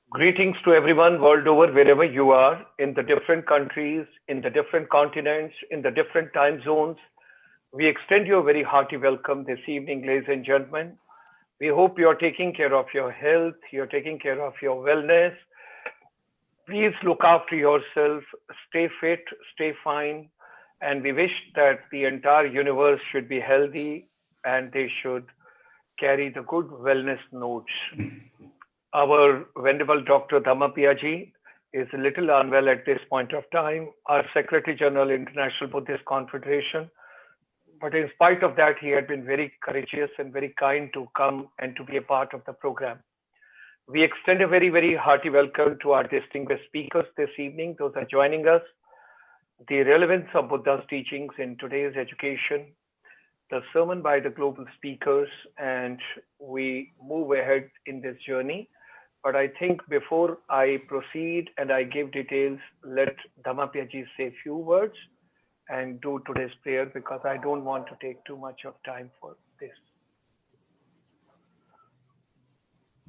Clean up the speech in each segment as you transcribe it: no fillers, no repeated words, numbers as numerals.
Greetings to everyone world over, wherever you are, in the different countries, in the different continents, in the different time zones. We extend you a very hearty welcome this evening, ladies and gentlemen. We hope you're taking care of your health, you're taking care of your wellness. Please look after yourself, stay fit, stay fine, and we wish that the entire universe should be healthy and they should carry the good wellness notes. Our venerable Dr. Dhammapiya ji is a little unwell at this point of time, our Secretary General, International Buddhist Confederation. But in spite of that, he had been very courageous and very kind to come and to be a part of the program. We extend a very, very hearty welcome to our distinguished speakers this evening, those are joining us. The relevance of Buddha's teachings in today's education, the sermon by the global speakers, and we move ahead in this journey. But I think before I proceed and I give details, let Dhammapiya ji say a few words and do today's prayer because I don't want to take too much of time for this.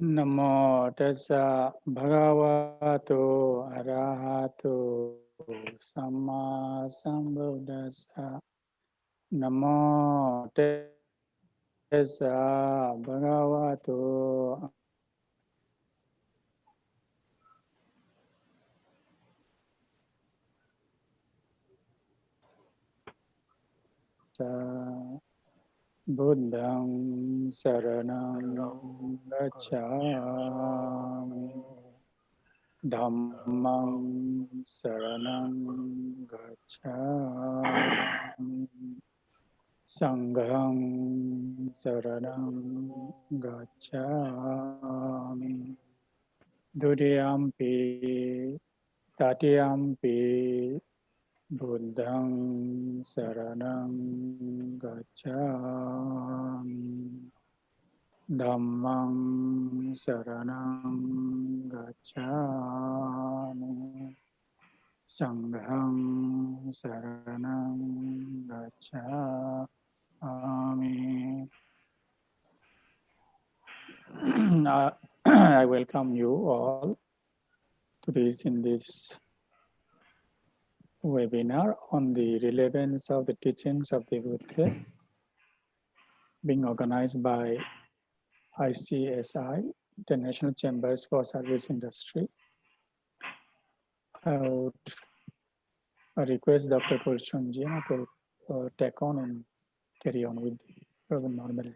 Namo tassa bhagavato arahato samma sambuddhassa. Namo tassa bhagavato Buddhang saranang gacchami Dhammang saranang gacchami Sanghang saranang gacchami Dutiyampi Tatiyampi Buddhang saranang gacchami Dhammang saranang gacchami Sanghang saranang gacchami. I welcome you all to this webinar on the relevance of the teachings of the Buddha, being organized by ICSI, International Chambers for Service Industry. I would request Dr. Gulshan to take on and carry on with the program normally.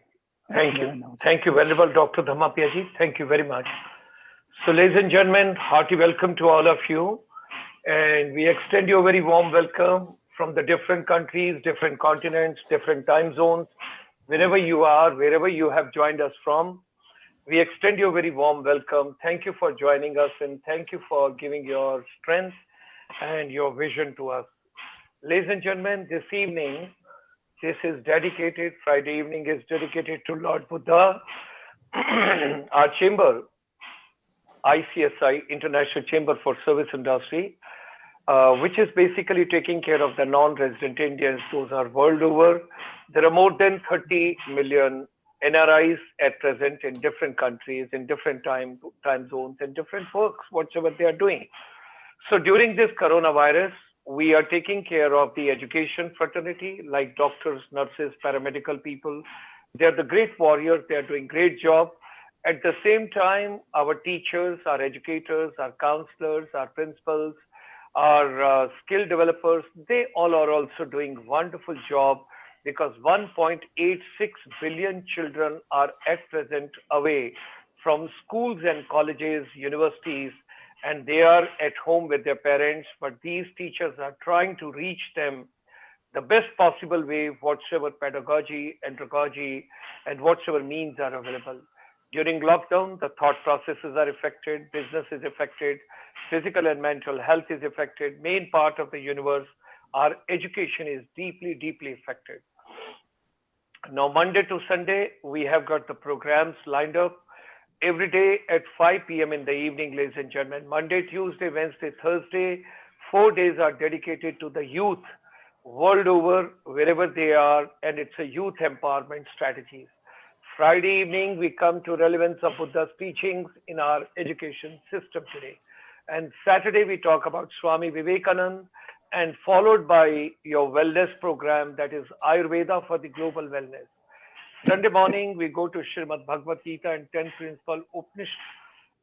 Thank you. Thank you, Venerable Dr. Dhammapiya ji. Thank you very much. So, ladies and gentlemen, hearty welcome to all of you. And we extend you a very warm welcome from the different countries, different continents, different time zones, wherever you are, wherever you have joined us from. We extend you a very warm welcome. Thank you for joining us and thank you for giving your strength and your vision to us. Ladies and gentlemen, this evening, this is dedicated, Friday evening is dedicated to Lord Buddha. Our chamber, ICSI, International Chamber for Service Industry, which is basically taking care of the non-resident Indians. Those are world over. There are more than 30 million NRIs at present in different countries, in different time zones, and different works, whatever they are doing. So during this coronavirus, we are taking care of the education fraternity, like doctors, nurses, paramedical people. They are the great warriors. They are doing great job. At the same time, our teachers, our educators, our counselors, our principals, our skill developers, they all are also doing wonderful job because 1.86 billion children are at present away from schools and colleges, universities, and they are at home with their parents, but these teachers are trying to reach them the best possible way, whatsoever pedagogy, andragogy, and whatsoever means are available. During lockdown, the thought processes are affected, business is affected, physical and mental health is affected. Main part of the universe, our education is deeply, deeply affected. Now, Monday to Sunday, we have got the programs lined up every day at 5 p.m. in the evening, ladies and gentlemen. Monday, Tuesday, Wednesday, Thursday, 4 days are dedicated to the youth world over, wherever they are, and it's a youth empowerment strategies. Friday evening, we come to relevance of Buddha's teachings in our education system today. And Saturday, we talk about Swami Vivekananda, and followed by your wellness program, that is Ayurveda for the global wellness. Sunday morning, we go to Srimad Bhagavad Gita and 10 Principal Upanishad.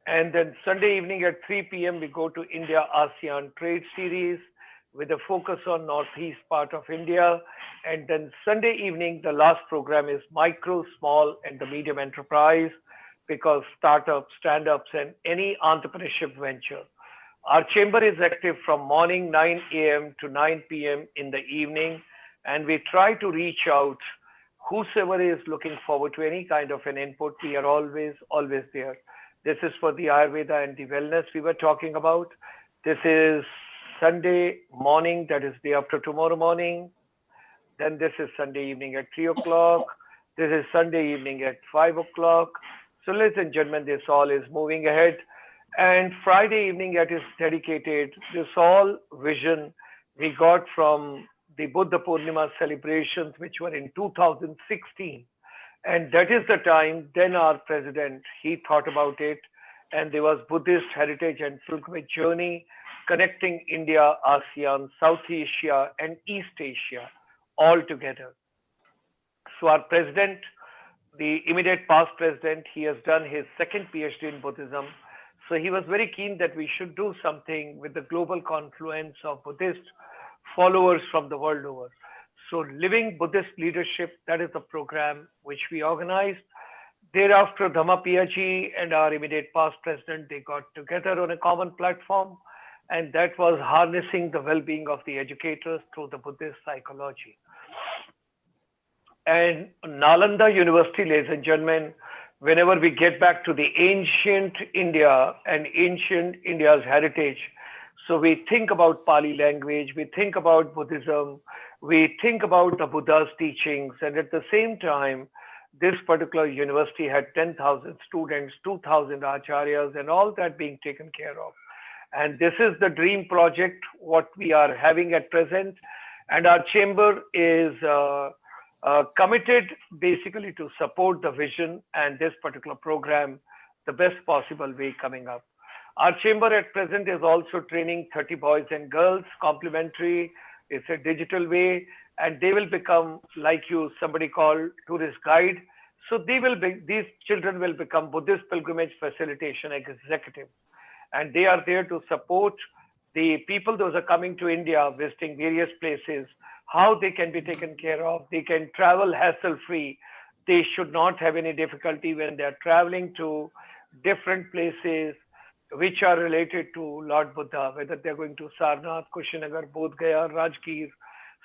And then Sunday evening at 3 p.m., we go to India ASEAN Trade Series with a focus on Northeast part of India. And then Sunday evening, the last program is Micro, Small, and the Medium Enterprise, because startups, stand-ups, and any entrepreneurship venture. Our chamber is active from morning 9 a.m. to 9 p.m. in the evening, and we try to reach out whosoever is looking forward to any kind of an input. We are always there. This is for the Ayurveda and the wellness we were talking about. This is Sunday morning, that is day after tomorrow morning. Then this is Sunday evening at 3 o'clock. This is Sunday evening at 5 o'clock. So ladies and gentlemen, this all is moving ahead. And Friday evening, it is dedicated, this all vision we got from the Buddha Purnima celebrations, which were in 2016. And that is the time, then our president, he thought about it. And there was Buddhist heritage and pilgrimage journey connecting India, ASEAN, South Asia, and East Asia all together. So our president, the immediate past president, he has done his second Ph.D. in Buddhism. So he was very keen that we should do something with the global confluence of Buddhist followers from the world over. So Living Buddhist Leadership, that is the program which we organized. Thereafter, Dhammapiya ji and our immediate past president, they got together on a common platform, and that was harnessing the well-being of the educators through the Buddhist psychology. And Nalanda University, ladies and gentlemen, whenever we get back to the ancient India and ancient India's heritage, so we think about Pali language, we think about Buddhism, we think about the Buddha's teachings, and at the same time, this particular university had 10,000 students, 2,000 acharyas, and all that being taken care of. And this is the dream project, what we are having at present. And our chamber is committed basically to support the vision and this particular program the best possible way coming up. Our chamber at present is also training 30 boys and girls, complimentary. It's a digital way, and they will become, like you, somebody called tourist guide. So these children will become Buddhist pilgrimage facilitation executives. And they are there to support the people, those are coming to India, visiting various places, how they can be taken care of. They can travel hassle-free. They should not have any difficulty when they're traveling to different places which are related to Lord Buddha, whether they're going to Sarnath, Kushinagar, Bodh Gaya, Rajgir.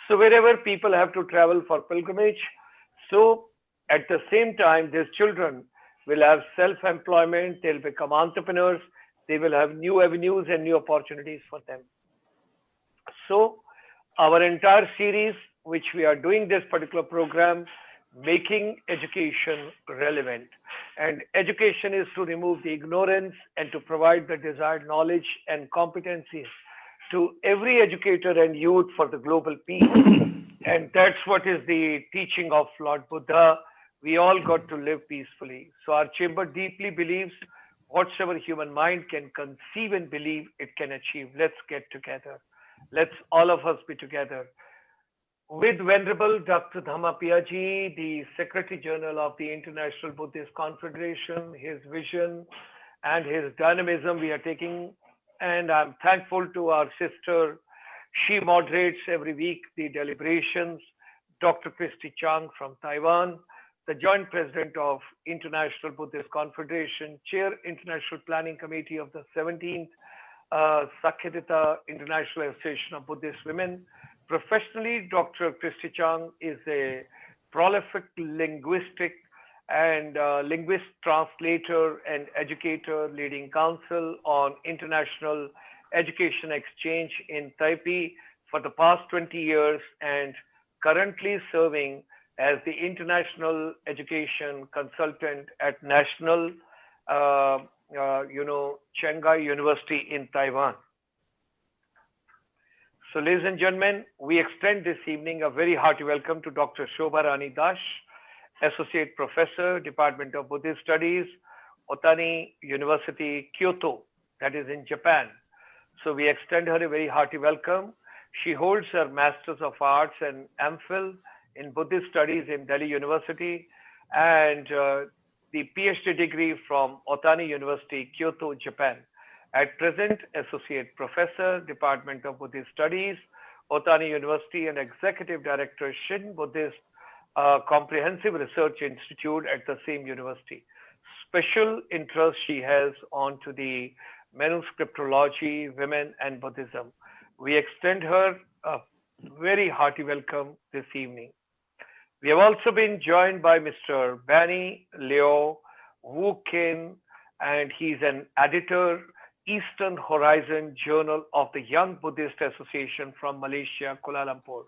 So wherever people have to travel for pilgrimage, so at the same time, these children will have self-employment, they'll become entrepreneurs, they will have new avenues and new opportunities for them. So our entire series, which we are doing this particular program, making education relevant. And education is to remove the ignorance and to provide the desired knowledge and competencies to every educator and youth for the global peace. And that's what is the teaching of Lord Buddha. We all got to live peacefully. So our chamber deeply believes whatsoever human mind can conceive and believe, it can achieve. Let's get together. Let's all of us be together. With Venerable Dr. Dhammapiya ji, the Secretary General of the International Buddhist Confederation, his vision and his dynamism we are taking. And I'm thankful to our sister. She moderates every week the deliberations. Dr. Christie Chang from Taiwan, the Joint President of International Buddhist Confederation, Chair International Planning Committee of the 17th Sakyadhita International Association of Buddhist Women. Professionally, Dr. Christie Chang is a prolific linguistic and linguist, translator, and educator, leading council on international education exchange in Taipei for the past 20 years and currently serving as the international education consultant at National Shanghai University in Taiwan. So ladies and gentlemen, we extend this evening a very hearty welcome to Dr. Shobha Rani Dash, Associate Professor, Department of Buddhist Studies, Otani University, Kyoto, that is in Japan. So we extend her a very hearty welcome. She holds her Masters of Arts and M.phil in Buddhist Studies in Delhi University and the Ph.D. degree from Otani University, Kyoto, Japan. At present, Associate Professor, Department of Buddhist Studies, Otani University, and Executive Director, Shin Buddhist Comprehensive Research Institute at the same university. Special interest she has on to the manuscriptology, women, and Buddhism. We extend her a very hearty welcome this evening. We have also been joined by Mr. Bani Liow, Khin, and he's an editor, Eastern Horizon Journal of the Young Buddhist Association from Malaysia, Kuala Lumpur.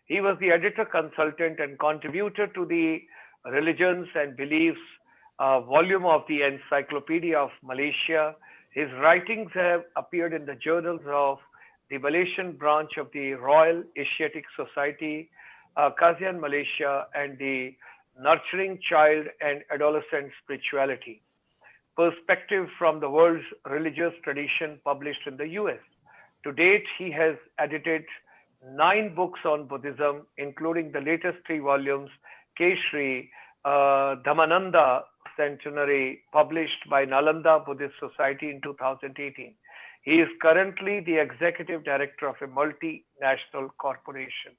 He was the editor consultant and contributor to the Religions and Beliefs volume of the Encyclopaedia of Malaysia. His writings have appeared in the journals of the Malaysian branch of the Royal Asiatic Society, Kajian, Malaysia, and the Nurturing Child and Adolescent Spirituality, Perspective from the World's Religious Tradition, published in the US. To date, he has edited 9 books on Buddhism, including the latest 3 volumes, Keshri, Dhammananda Centenary, published by Nalanda Buddhist Society in 2018. He is currently the executive director of a multinational corporation.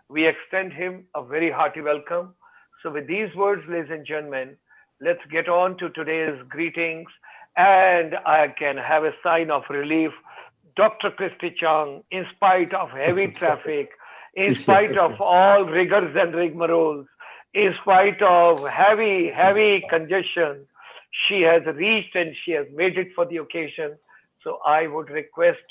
We extend him a very hearty welcome. So with these words, ladies and gentlemen, let's get on to today's greetings. And I can have a sign of relief. Dr. Christie Chang, in spite of heavy traffic, in spite of all rigors and rigmaroles, in spite of heavy congestion, she has reached and she has made it for the occasion. So I would request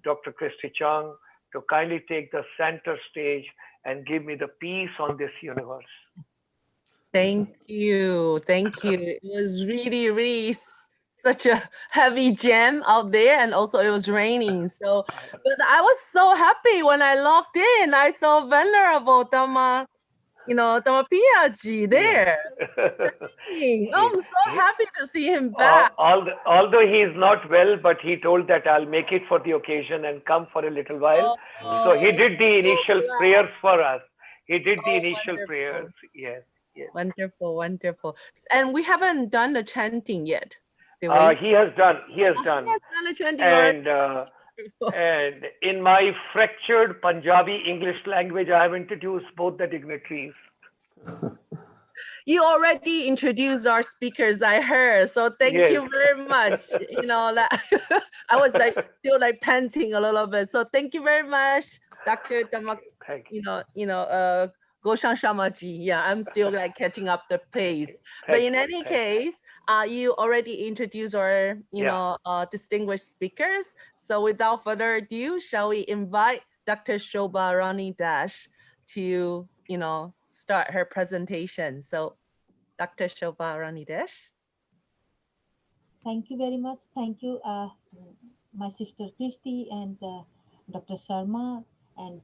Dr. Christie Chang to kindly take the center stage and give me the peace on this universe. Thank you. Thank you. It was really such a heavy jam out there, and also it was raining. So, but I was so happy when I logged in. I saw Venerable Dhammapiya ji there. I'm so happy to see him back. Although he is not well, but he told that I'll make it for the occasion and come for a little while. So he did the initial prayers for us. He did the initial prayers. Yes. Wonderful. And we haven't done the chanting yet. He has done. He has done the chanting. And in my fractured Punjabi English language, I have introduced both the dignitaries. You already introduced our speakers, I heard. So thank you very much. I was still panting a little bit. So thank you very much, Dr. Gulshan Sharma-ji. Yeah, I'm still catching up the pace. But in any case, you already introduced our distinguished speakers. So without further ado, shall we invite Dr. Shobha Rani Dash to start her presentation. So Dr. Shobha Rani Dash. Thank you very much. Thank you, my sister Christie and Dr. Sharma and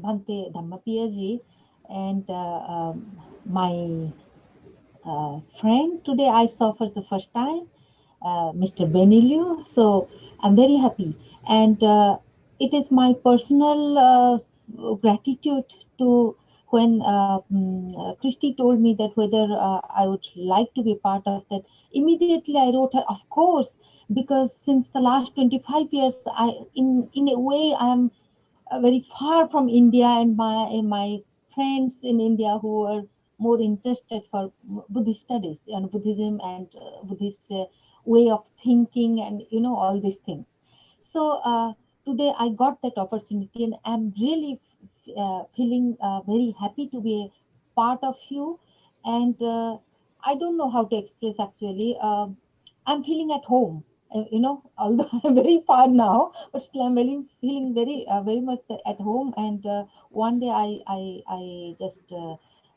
Bhante Dhammapiya ji and my friend today I saw for the first time, Mr. Beniliu. So I'm very happy, and it is my personal gratitude to when Christie told me that whether I would like to be part of that. Immediately I wrote her, of course, because since the last 25 years, in a way I am very far from India, and my friends in India who are more interested for Buddhist studies and Buddhism and Buddhist way of thinking and all these things. So today I got that opportunity, and I'm really feeling very happy to be a part of you. And I don't know how to express actually. I'm feeling at home. Although I'm very far now, but still I'm feeling very much at home. And one day I just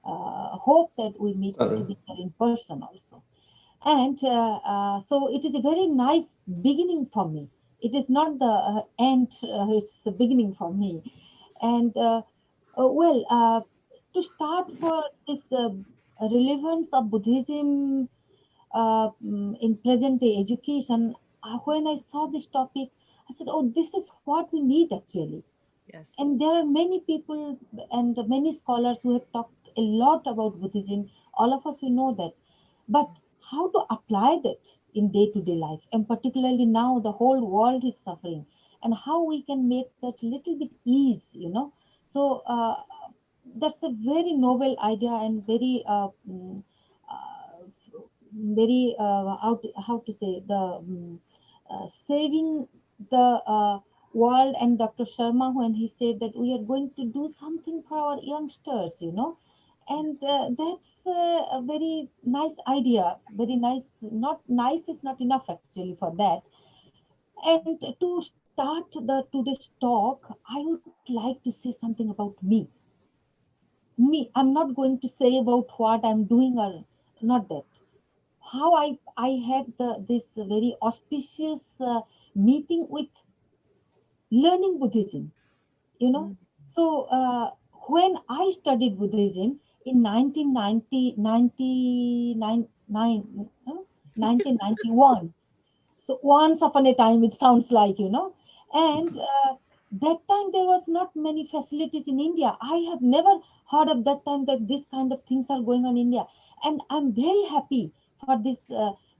hope that we meet together in person also. And so it is a very nice beginning for me. It is not the end; it's the beginning for me. And to start for this relevance of Buddhism in present day education, when I saw this topic, I said, oh, this is what we need actually. Yes. And there are many people and many scholars who have talked a lot about Buddhism. All of us, we know that. But how to apply that in day to day life, and particularly now the whole world is suffering, and how we can make that little bit ease, So that's a very noble idea and very very how to say the saving the world. And Dr. Sharma, when he said that we are going to do something for our youngsters, and that's a very nice idea, very nice. Not nice is not enough actually for that. And to start the today's talk, I would like to say something about me. I'm not going to say about what I'm doing or not that. How I had this very auspicious meeting with learning Buddhism, you know. Mm. So when I studied Buddhism in 1991, so once upon a time, it sounds like, and that time there was not many facilities in India. I have never heard of that time that this kind of things are going on in India. And I'm very happy for this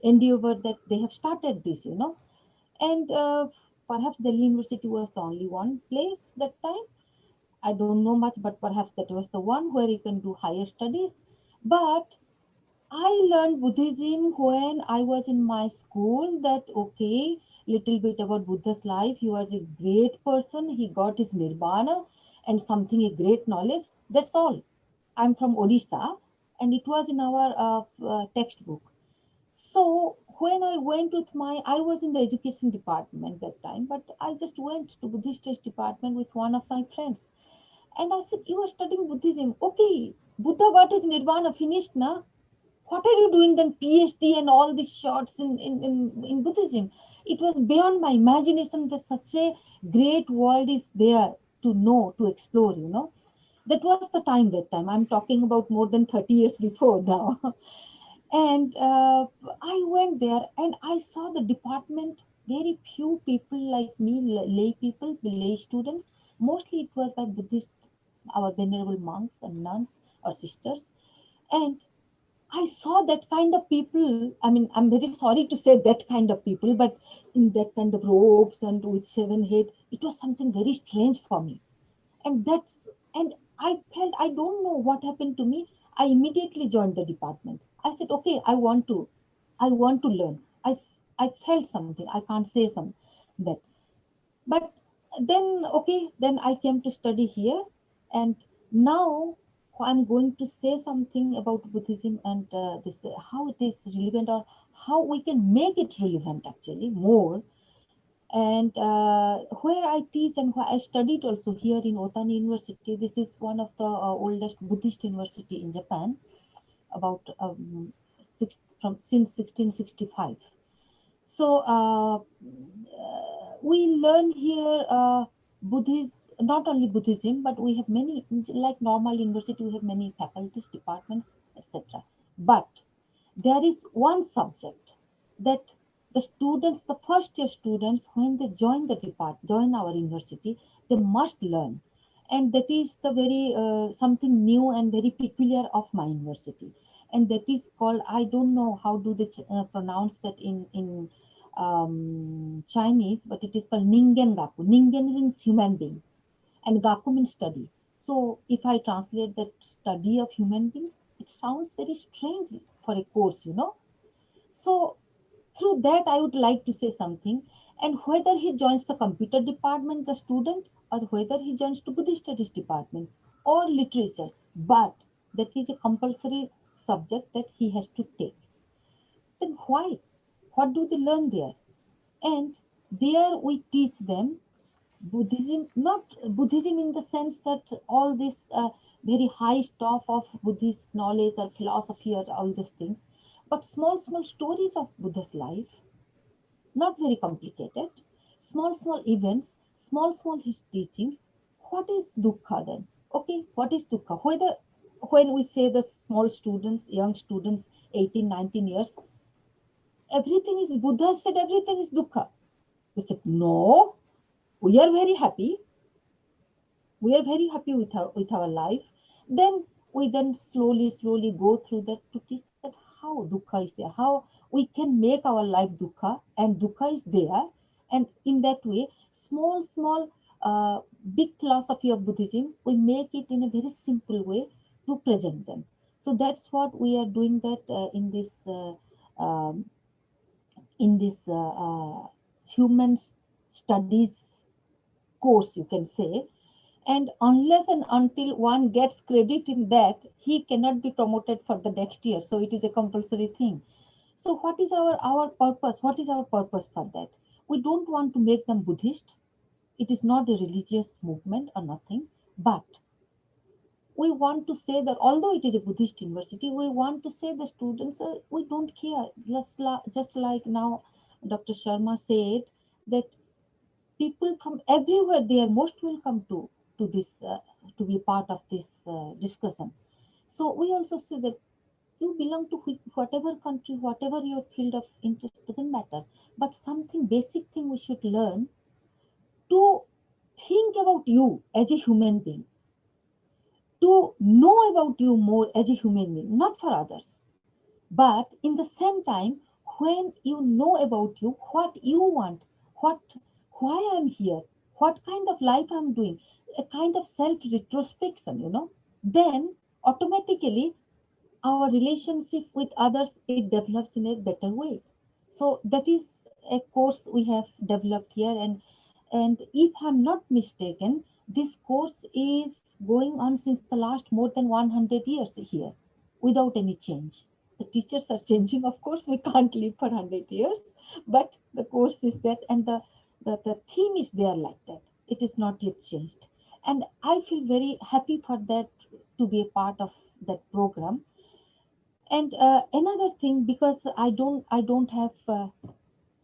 endeavor that they have started this, And perhaps Delhi University was the only one place that time. I don't know much, but perhaps that was the one where you can do higher studies. But I learned Buddhism when I was in my school. That okay, little bit about Buddha's life. He was a great person. He got his nirvana and something a great knowledge. That's all. I'm from Odisha, and it was in our textbook. So when I went with I was in the education department that time, but I just went to Buddhist studies department with one of my friends, and I said, "You are studying Buddhism, okay? Buddha got his nirvana finished, na? What are you doing then Ph.D. and all these shots in Buddhism?" It was beyond my imagination that such a great world is there to know, to explore, That was the time that time. I'm talking about more than 30 years before now. And I went there and I saw the department, very few people like me, lay people, lay students. Mostly it was by Buddhist, our venerable monks and nuns or sisters. And I saw that kind of people. I mean, I'm very sorry to say that kind of people, but in that kind of robes and with 7 head, it was something very strange for me. And I felt, I don't know what happened to me. I immediately joined the department. I said, okay, I want to learn. I felt something. I can't say some that. But then, okay, then I came to study here, and now I'm going to say something about Buddhism and this how it is relevant, or how we can make it relevant actually more. And where I teach and where I studied also here in Otani University, this is one of the oldest Buddhist university in Japan, about since 1665. So we learn here Buddhism, not only Buddhism, but we have many, like normal university, we have many faculties, departments, etc. But there is one subject that the students, the first year students, when they join join our university, they must learn. And that is the very something new and very peculiar of my university. And that is called, I don't know how do they pronounce that in Chinese, but it is called Ningen Gaku. Ningen means human being, and Gaku means study. So if I translate that study of human beings, it sounds very strange for a course, So through that, I would like to say something. And whether he joins the computer department, the student, or whether he joins to Buddhist studies department or literature, but that is a compulsory subject that he has to take. Then why? What do they learn there? And there we teach them Buddhism, not Buddhism in the sense that all this very high stuff of Buddhist knowledge or philosophy or all these things, but small, small stories of Buddha's life, not very complicated, small, small events, small, small his teachings. What is dukkha then? Okay, what is dukkha? Whether when we say the small students, young students, 18, 19 years, everything is, Buddha said everything is dukkha. We said, no, we are very happy. We are very happy with our life. Then we then slowly go through that to teach that how dukkha is there, how we can make our life dukkha, and dukkha is there. And in that way, small, big philosophy of Buddhism, we make it in a very simple way to present them. So that's what we are doing that um, in this human studies course, you can say. And unless and until one gets credit in that, he cannot be promoted for the next year. So it is a compulsory thing. So what is our purpose? What is our purpose for that? We don't want to make them Buddhist. It is not a religious movement or nothing. But we want to say that although it is a Buddhist university, we want to say the students, we don't care. Just like now Dr. Sharma said that people from everywhere, they are most welcome to this to be part of this discussion. So we also say that you belong to whatever country, whatever your field of interest, doesn't matter, but something basic thing we should learn to think about you as a human being, to know about you more as a human being, not for others. But in the same time, when you know about you, what you want, what, why I'm here, what kind of life I'm doing, a kind of self retrospection, then automatically our relationship with others, it develops in a better way. So that is a course we have developed here, and if I'm not mistaken, this course is going on since the last more than 100 years here without any change. The teachers are changing, of course, we can't live for 100 years, but the course is that, and the theme is there like that. It is not yet changed. And I feel very happy for that, to be a part of that program. And another thing, because I don't have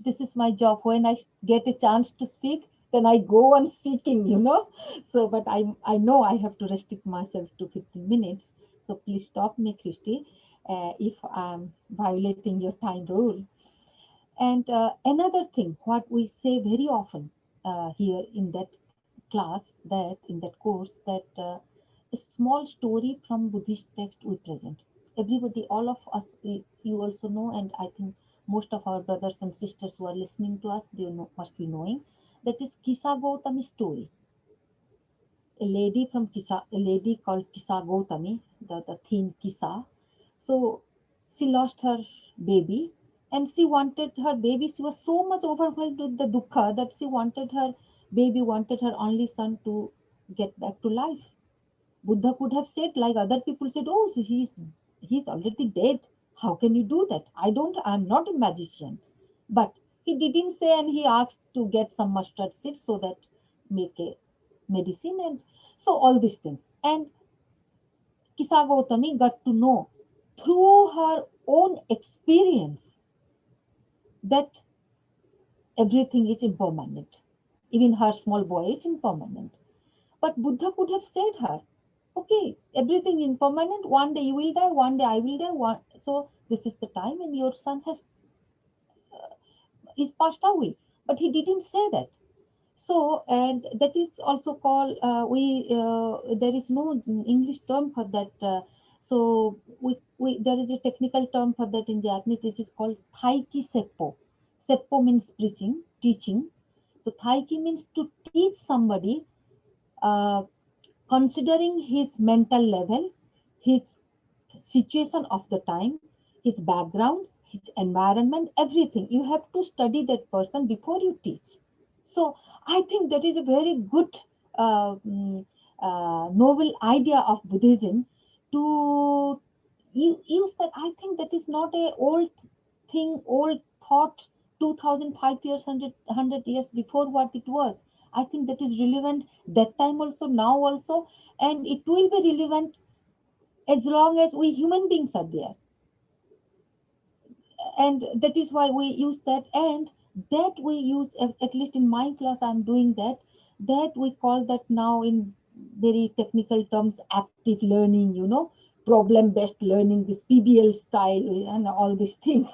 this is my job. When I get a chance to speak, then I go on speaking. So, but I know I have to restrict myself to 15 minutes. So please stop me, Christie, if I'm violating your time rule. And another thing, what we say very often here in that class, that in that course, that a small story from Buddhist text we present. Everybody, all of us, you also know, and I think most of our brothers and sisters who are listening to us, they must be knowing, that is Kisa Gautami story. A lady called Kisa Gautami, the theme Kisa. So she lost her baby, and she wanted her baby. She was so much overwhelmed with the dukkha that she wanted her baby, wanted her only son to get back to life. Buddha could have said, like other people said, oh, so he's already dead. How can you do that? I'm not a magician. But he didn't say, and he asked to get some mustard seeds so that make a medicine, and so all these things. And Kisa Gautami got to know through her own experience that everything is impermanent. Even her small boy is impermanent. But Buddha could have said her, okay, everything impermanent. One day you will die, one day I will die. So this is the time, and your son is passed away. But he didn't say that. So, and that is also called, there is no English term for that. So there is a technical term for that in Japanese. This is called Taiki Seppo. Seppo means preaching, teaching. So Taiki means to teach somebody, uh, considering his mental level, his situation of the time, his background, his environment, everything. You have to study that person before you teach. So I think that is a very good, noble idea of Buddhism to use that. I think that is not a old thing, old thought, 2005 years, 100 years before what it was. I think that is relevant that time also, now also, and it will be relevant as long as we human beings are there. And that is why we use that, and that we use, at least in my class I'm doing that we call that now in very technical terms active learning, problem-based learning, this PBL style and all these things.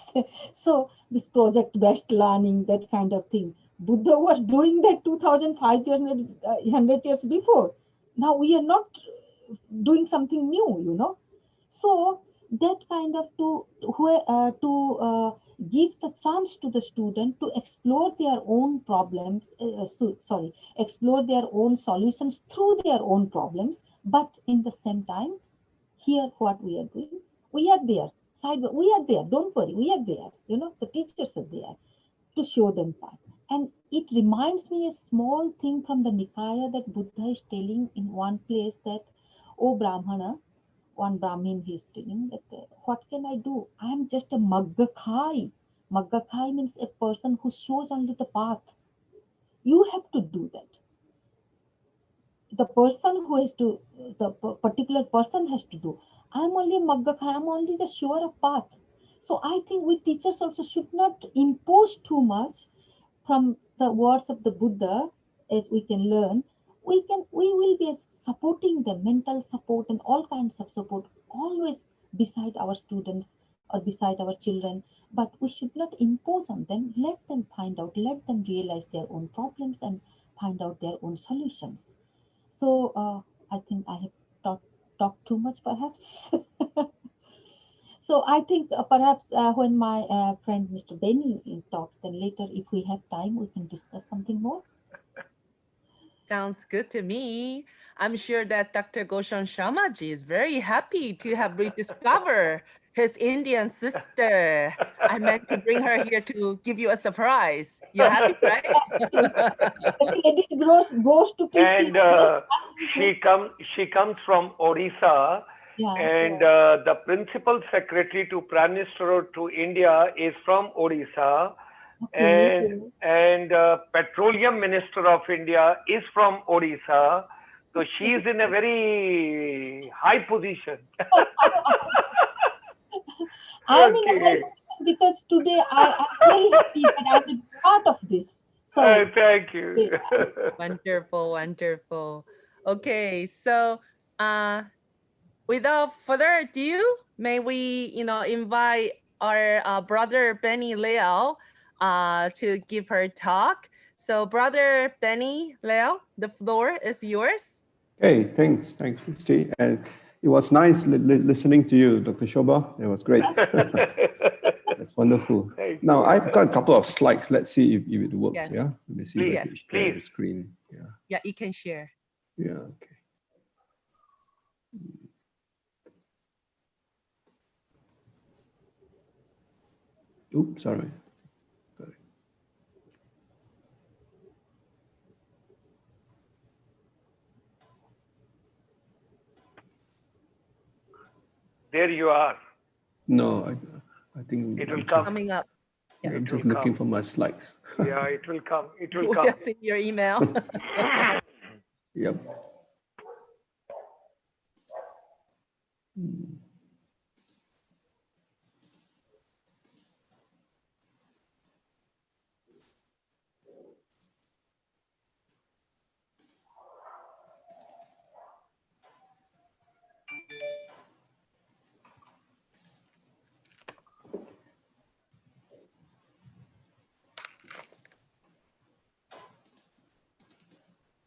So this project-based learning, that kind of thing. Buddha was doing that 2,500 years before. Now we are not doing something new, you know. So that kind of to give the chance to the student to explore their own problems, explore their own solutions through their own problems, but in the same time, here what we are doing, we are there, we are there, don't worry, we are there, you know, the teachers are there to show them path. And it reminds me a small thing from the Nikaya that Buddha is telling in one place that, oh Brahmana, one Brahmin he is telling that, what can I do? I am just a Maggakai. Maggakai means a person who shows only the path. You have to do that. The person who has to, the particular person has to do. I'm only Maggakai, I'm only the shower of path. So I think we teachers also should not impose too much from the words of the Buddha. As we can learn, we will be supporting the mental support and all kinds of support always beside our students or beside our children, but we should not impose on them. Let them find out, let them realize their own problems and find out their own solutions. So I think I have talked too much perhaps. So I think perhaps when my friend Mr. Benny talks, then later if we have time, we can discuss something more. Sounds good to me. I'm sure that Dr. Gulshan Sharmaji is very happy to have rediscovered his Indian sister. I meant to bring her here to give you a surprise. You're happy, right? Credit goes to Christie. And she comes from Odisha, Yeah. and the principal secretary to Prime Minister to India is from Odisha, Okay. and Petroleum Minister of India is from Odisha. So she is in a very high position. I'm in a high position because today I'm really happy that I'm a part of this. So Thank you. Wonderful, wonderful. Okay, so without further ado, may we, invite our brother Benny Liow to give her talk. So, brother Benny Liow, the floor is yours. Hey, thanks, Christie. And it was nice listening to you, Dr. Shobha. It was great. That's wonderful. Now, I've got a couple of slides. Let's see if it works. Yes. Yeah, let me see if I can share the Please. screen. Yeah. Yeah, you can share. Yeah. Okay. Oops, sorry. There you are. No, I think It will come. Coming up. Yeah, I'm It just will looking come. for my slides. Yeah, it will come. It will We come. have seen your email. Yep.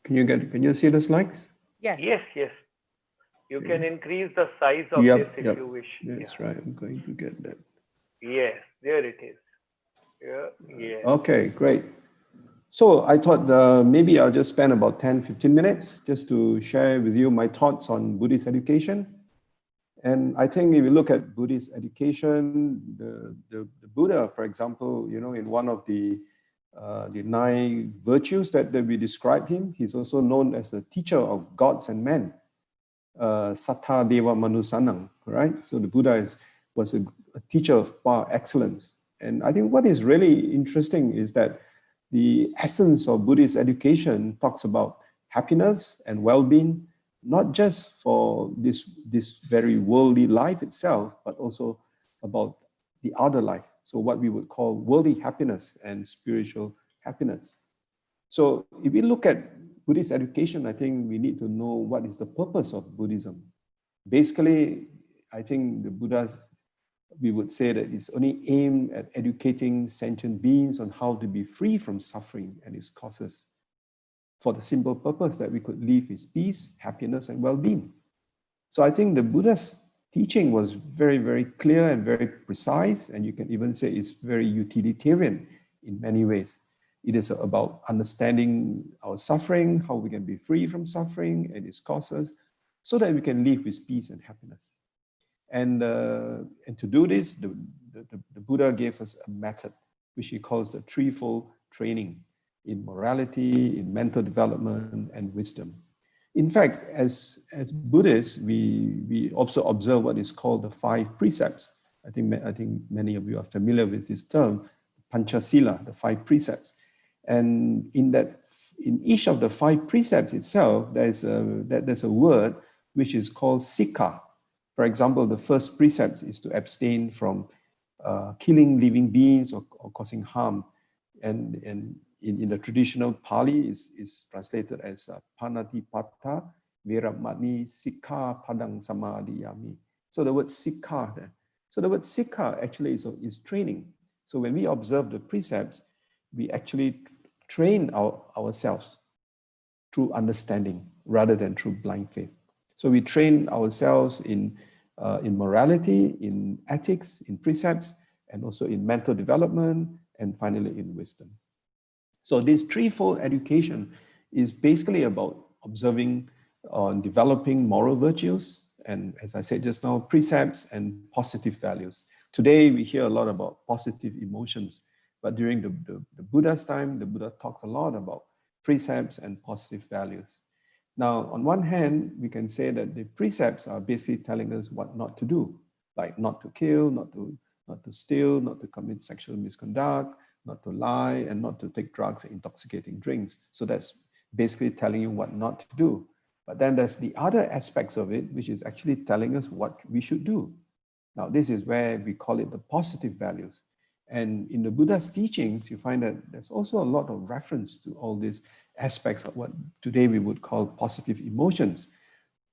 Can you see the slides? Yes. Yes. You can increase the size of this if you wish. That's right. I'm going to get that. Yes, there it is. Yeah. Okay, great. So I thought maybe I'll just spend about 10-15 minutes just to share with you my thoughts on Buddhist education. And I think if you look at Buddhist education, the Buddha, for example, in one of the 9 virtues that we describe him, he's also known as a teacher of gods and men. Sattha Deva Manusanam, right? So the Buddha was a teacher of par excellence. And I think what is really interesting is that the essence of Buddhist education talks about happiness and well-being, not just for this very worldly life itself, but also about the other life. So what we would call worldly happiness and spiritual happiness. So if we look at Buddhist education, I think we need to know what is the purpose of Buddhism. Basically, I think the Buddha's, we would say that it's only aimed at educating sentient beings on how to be free from suffering and its causes, for the simple purpose that we could live with peace, happiness, and well-being. So I think the Buddha's teaching was very, very clear and very precise, and you can even say it's very utilitarian in many ways. It is about understanding our suffering, how we can be free from suffering and its causes, so that we can live with peace and happiness. And to do this, the Buddha gave us a method, which he calls the threefold training in morality, in mental development, and wisdom. In fact, as Buddhists, we also observe what is called the 5 precepts. I think many of you are familiar with this term, Panchasila, the 5 precepts. And in each of the 5 precepts itself, there's a word which is called sikha. For example, the first precept is to abstain from killing living beings or causing harm. And in the traditional Pali is translated as Panatipata Veramani Sikha Padang Samadhiyami. So the word sikha there. So the word sikha actually is training. So when we observe the precepts, we actually train ourselves through understanding rather than through blind faith. So we train ourselves in morality, in ethics, in precepts, and also in mental development, and finally in wisdom. So this threefold education is basically about observing on developing moral virtues, and as I said just now, precepts and positive values. Today we hear a lot about positive emotions, but during the Buddha's time, the Buddha talked a lot about precepts and positive values. Now, on one hand, we can say that the precepts are basically telling us what not to do, like not to kill, not to steal, not to commit sexual misconduct, not to lie, and not to take drugs and intoxicating drinks. So that's basically telling you what not to do. But then there's the other aspects of it, which is actually telling us what we should do. Now, this is where we call it the positive values. And in the Buddha's teachings, you find that there's also a lot of reference to all these aspects of what today we would call positive emotions.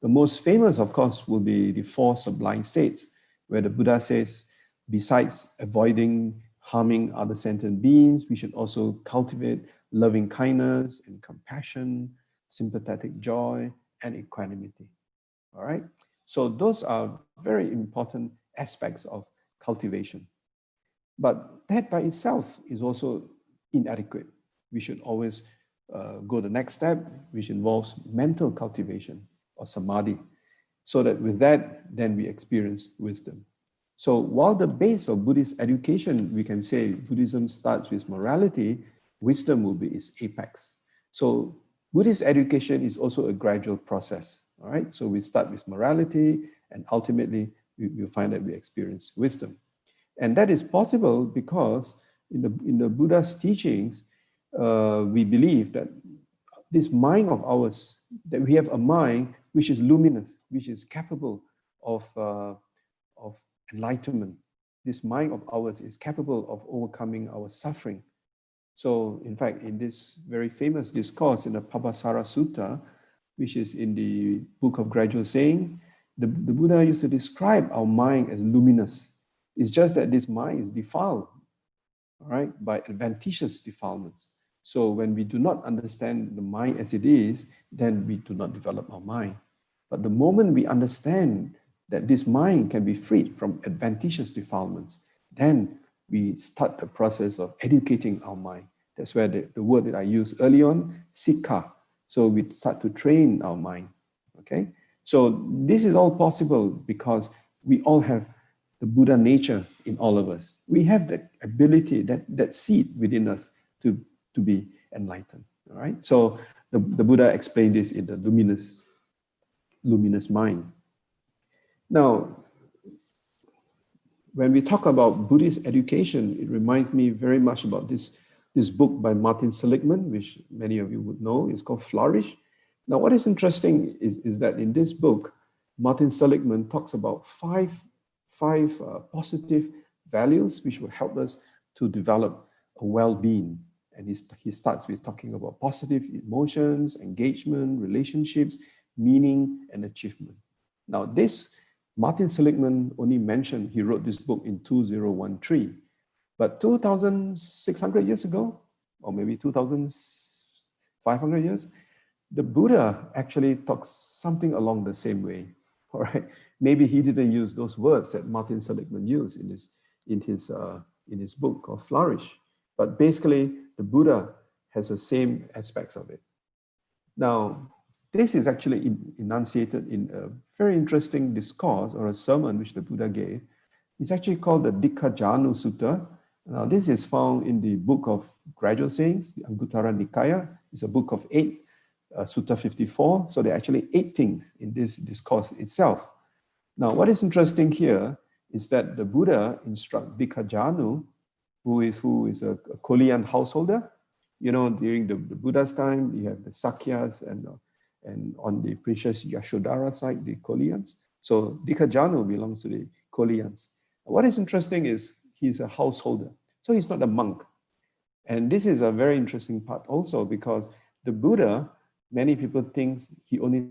The most famous, of course, will be the 4 sublime states, where the Buddha says, besides avoiding harming other sentient beings, we should also cultivate loving kindness and compassion, sympathetic joy, and equanimity. All right? So those are very important aspects of cultivation. But that by itself is also inadequate. We should always go the next step, which involves mental cultivation or samadhi, so that with that, then we experience wisdom. So while the base of Buddhist education, we can say Buddhism starts with morality, wisdom will be its apex. So Buddhist education is also a gradual process, all right? So we start with morality, and ultimately we'll find that we experience wisdom. And that is possible because in the Buddha's teachings, we believe that this mind of ours, that we have a mind which is luminous, which is capable of enlightenment. This mind of ours is capable of overcoming our suffering. So in fact, in this very famous discourse in the Pabhasara Sutta, which is in the Book of Gradual Sayings, the Buddha used to describe our mind as luminous. It's just that this mind is defiled, all right, by adventitious defilements. So when we do not understand the mind as it is, then we do not develop our mind. But the moment we understand that this mind can be freed from adventitious defilements, then we start the process of educating our mind. That's where the word that I used early on, sikha. So we start to train our mind, okay? So this is all possible because we all have the Buddha nature in all of us. We have that ability, that seed within us to be enlightened, all right? So the Buddha explained this in the luminous mind. Now, when we talk about Buddhist education, it reminds me very much about this book by Martin Seligman, which many of you would know. It's called Flourish. Now, what is interesting is that in this book, Martin Seligman talks about five positive values which will help us to develop a well-being. And he starts with talking about positive emotions, engagement, relationships, meaning, and achievement. Now, this Martin Seligman only mentioned he wrote this book in 2013, but 2,600 years ago, or maybe 2,500 years, the Buddha actually talks something along the same way. All right, maybe he didn't use those words that Martin Seligman used in his book called Flourish, but basically the Buddha has the same aspects of it. Now, this is actually enunciated in a very interesting discourse or a sermon which the Buddha gave. It's actually called the Dikkhajanu Sutta. Now, this is found in the book of Gradual Sayings, the Anguttara Nikaya. It's a book of 8, Sutta 54. So there are actually 8 things in this discourse itself. Now, what is interesting here is that the Buddha instructs Dikkhajanu, who is a Kolian householder. You know, during the Buddha's time, you have the Sakyas and on the Princess Yashodhara side, the Kolians. So Dikkhajanu belongs to the Kolians. What is interesting is he's a householder. So he's not a monk. And this is a very interesting part also because the Buddha, many people think he only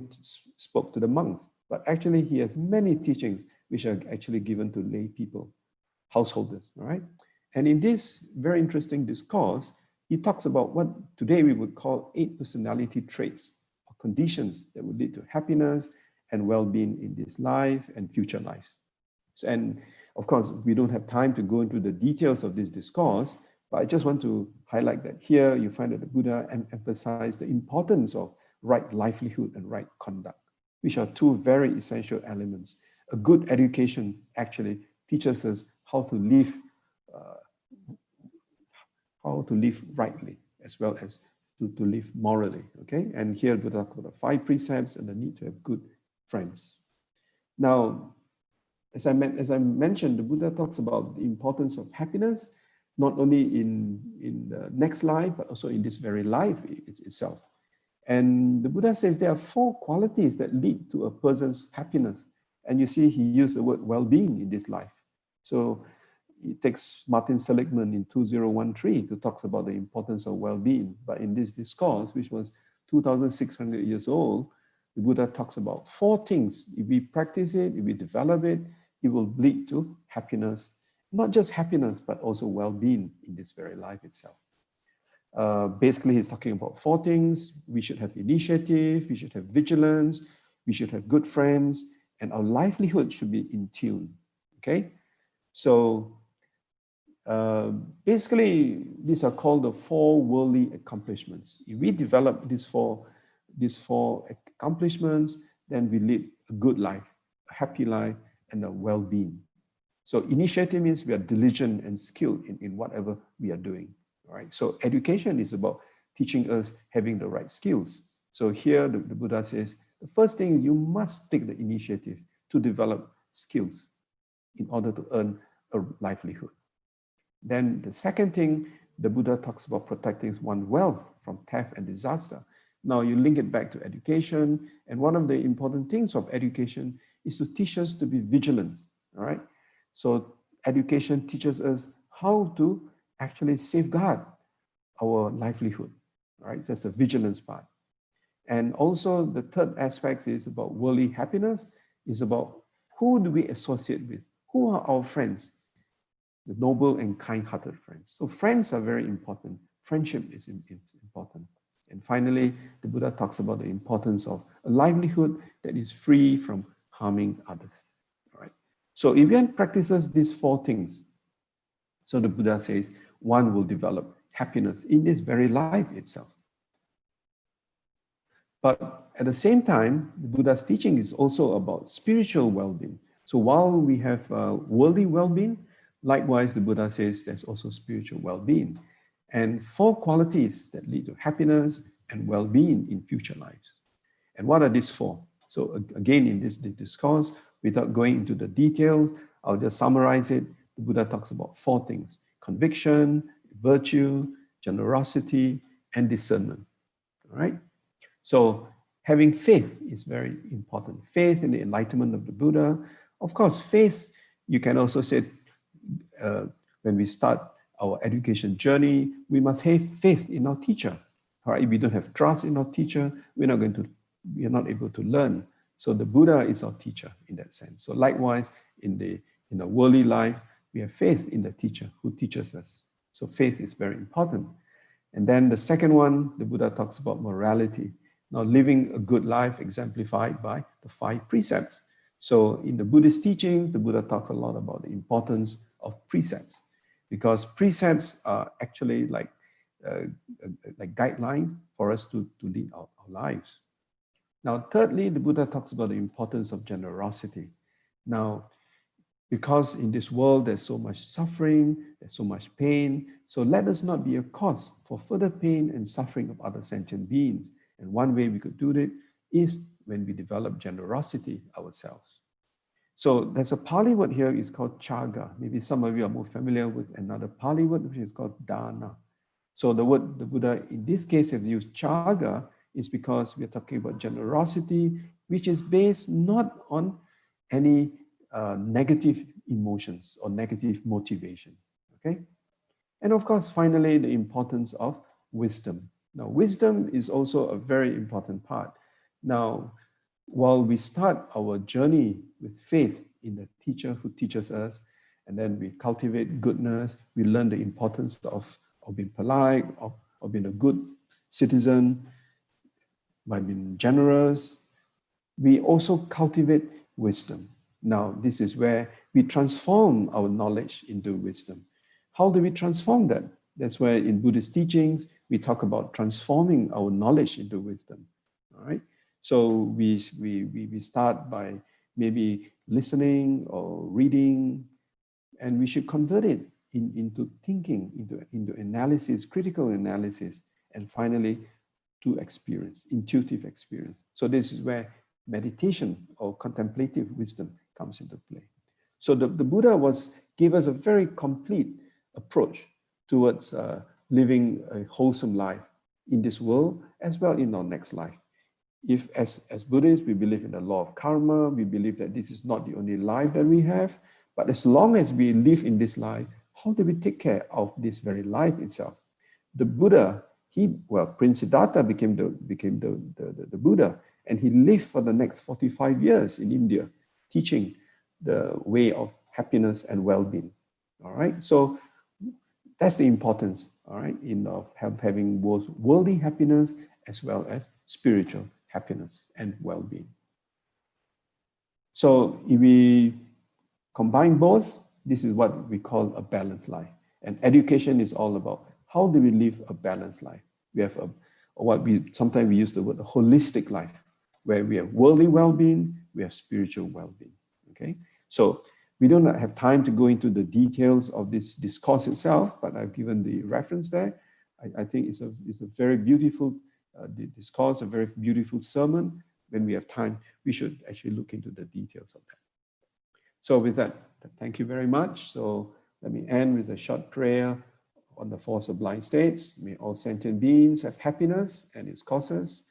spoke to the monks, but actually he has many teachings which are actually given to lay people, householders, all right? And in this very interesting discourse, he talks about what today we would call 8 personality traits or conditions that would lead to happiness and well-being in this life and future lives. So, and of course, we don't have time to go into the details of this discourse, but I just want to highlight that here you find that the Buddha emphasized the importance of right livelihood and right conduct, which are 2 very essential elements. A good education actually teaches us how to live rightly as well as to live morally, okay? And here Buddha talks about 5 precepts and the need to have good friends. Now, as I mentioned, the Buddha talks about the importance of happiness, not only in the next life, but also in this very life itself. And the Buddha says there are 4 qualities that lead to a person's happiness. And you see, he used the word well-being in this life. So it takes Martin Seligman in 2013 to talk about the importance of well-being. But in this discourse, which was 2,600 years old, the Buddha talks about 4 things. If we practice it, if we develop it, it will lead to happiness. Not just happiness, but also well-being in this very life itself. Basically, he's talking about 4 things. We should have initiative, we should have vigilance, we should have good friends, and our livelihood should be in tune, okay? So basically, these are called the 4 worldly accomplishments. If we develop these four accomplishments, then we lead a good life, a happy life, and a well-being. So initiative means we are diligent and skilled in whatever we are doing, all right? So education is about teaching us having the right skills. So here the Buddha says, the first thing, you must take the initiative to develop skills in order to earn a livelihood. Then the second thing, the Buddha talks about protecting one's wealth from theft and disaster. Now you link it back to education, and one of the important things of education is to teach us to be vigilant, all right? So education teaches us how to actually safeguard our livelihood, all right? That's the vigilance part. And also the third aspect is about worldly happiness, is about who do we associate with? Who are our friends? The noble and kind-hearted friends. So friends are very important. Friendship is important. And finally, the Buddha talks about the importance of a livelihood that is free from harming others. All right. So if one practices these 4 things, so the Buddha says, one will develop happiness in this very life itself. But at the same time, the Buddha's teaching is also about spiritual well-being. So while we have worldly well-being, likewise, the Buddha says there's also spiritual well-being. And 4 qualities that lead to happiness and well-being in future lives. And what are these 4? So again, in this discourse, without going into the details, I'll just summarize it. The Buddha talks about 4 things: conviction, virtue, generosity, and discernment. All right? So having faith is very important. Faith in the enlightenment of the Buddha. Of course, faith, you can also say, when we start our education journey, we must have faith in our teacher. All right? If we don't have trust in our teacher, we are not able to learn. So the Buddha is our teacher in that sense. So likewise, in the worldly life, we have faith in the teacher who teaches us. So faith is very important. And then the second one, the Buddha talks about morality. Now, living a good life exemplified by the 5 precepts. So in the Buddhist teachings, the Buddha talks a lot about the importance of precepts, because precepts are actually like guidelines for us to lead our lives. Now, thirdly, the Buddha talks about the importance of generosity. Now, because in this world, there's so much suffering, there's so much pain. So let us not be a cause for further pain and suffering of other sentient beings. And one way we could do that is when we develop generosity ourselves. So there's a Pali word here, it's called chaga. Maybe some of you are more familiar with another Pali word, which is called dana. So the word the Buddha in this case have used chaga is because we're talking about generosity, which is based not on any negative emotions or negative motivation, okay? And of course, finally, the importance of wisdom. Now, wisdom is also a very important part. Now, while we start our journey with faith in the teacher who teaches us, and then we cultivate goodness, we learn the importance of being polite, of being a good citizen, by being generous, we also cultivate wisdom. Now, this is where we transform our knowledge into wisdom. How do we transform that? That's where in Buddhist teachings, we talk about transforming our knowledge into wisdom, all right? So we start by maybe listening or reading, and we should convert it into thinking, into analysis, critical analysis, and finally to experience, intuitive experience. So this is where meditation or contemplative wisdom comes into play. So the Buddha gave us a very complete approach towards living a wholesome life in this world as well in our next life. If as Buddhists, we believe in the law of karma, we believe that this is not the only life that we have, but as long as we live in this life, how do we take care of this very life itself? The Buddha, Prince Siddhartha became the Buddha, and he lived for the next 45 years in India, teaching the way of happiness and well-being. All right, so that's the importance, all right, of having both worldly happiness as well as spiritual happiness and well-being. So if we combine both, this is what we call a balanced life. And education is all about how do we live a balanced life. We have sometimes we use the word a holistic life, where we have worldly well-being, we have spiritual well-being. Okay, so we don't have time to go into the details of this discourse itself, but I've given the reference there. I think it's a very beautiful discourse, a very beautiful sermon. When we have time, we should actually look into the details of that. So with that, thank you very much. So let me end with a short prayer on the 4 sublime states. May all sentient beings have happiness and its causes.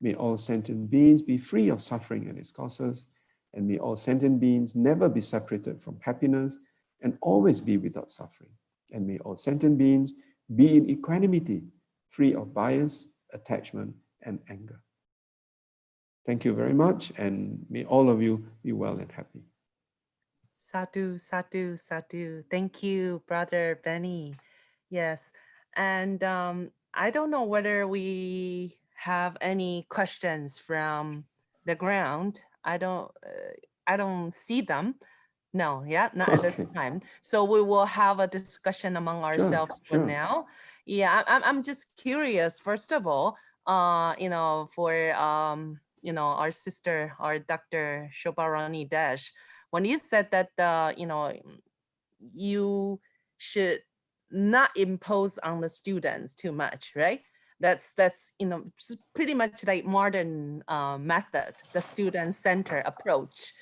May all sentient beings be free of suffering and its causes. And may all sentient beings never be separated from happiness and always be without suffering. And may all sentient beings be in equanimity, free of bias, attachment, and anger. Thank you very much, and may all of you be well and happy. Sadhu, sadhu, sadhu. Thank you, Brother Benny. Yes, and I don't know whether we have any questions from the ground. I don't see them. No, yeah, not at this time. So we will have a discussion among ourselves for now. Yeah, I'm just curious. First of all, for our sister, our Dr. Shobha Rani Dash, when you said that you should not impose on the students too much, right? That's pretty much like modern method, the student-centered approach.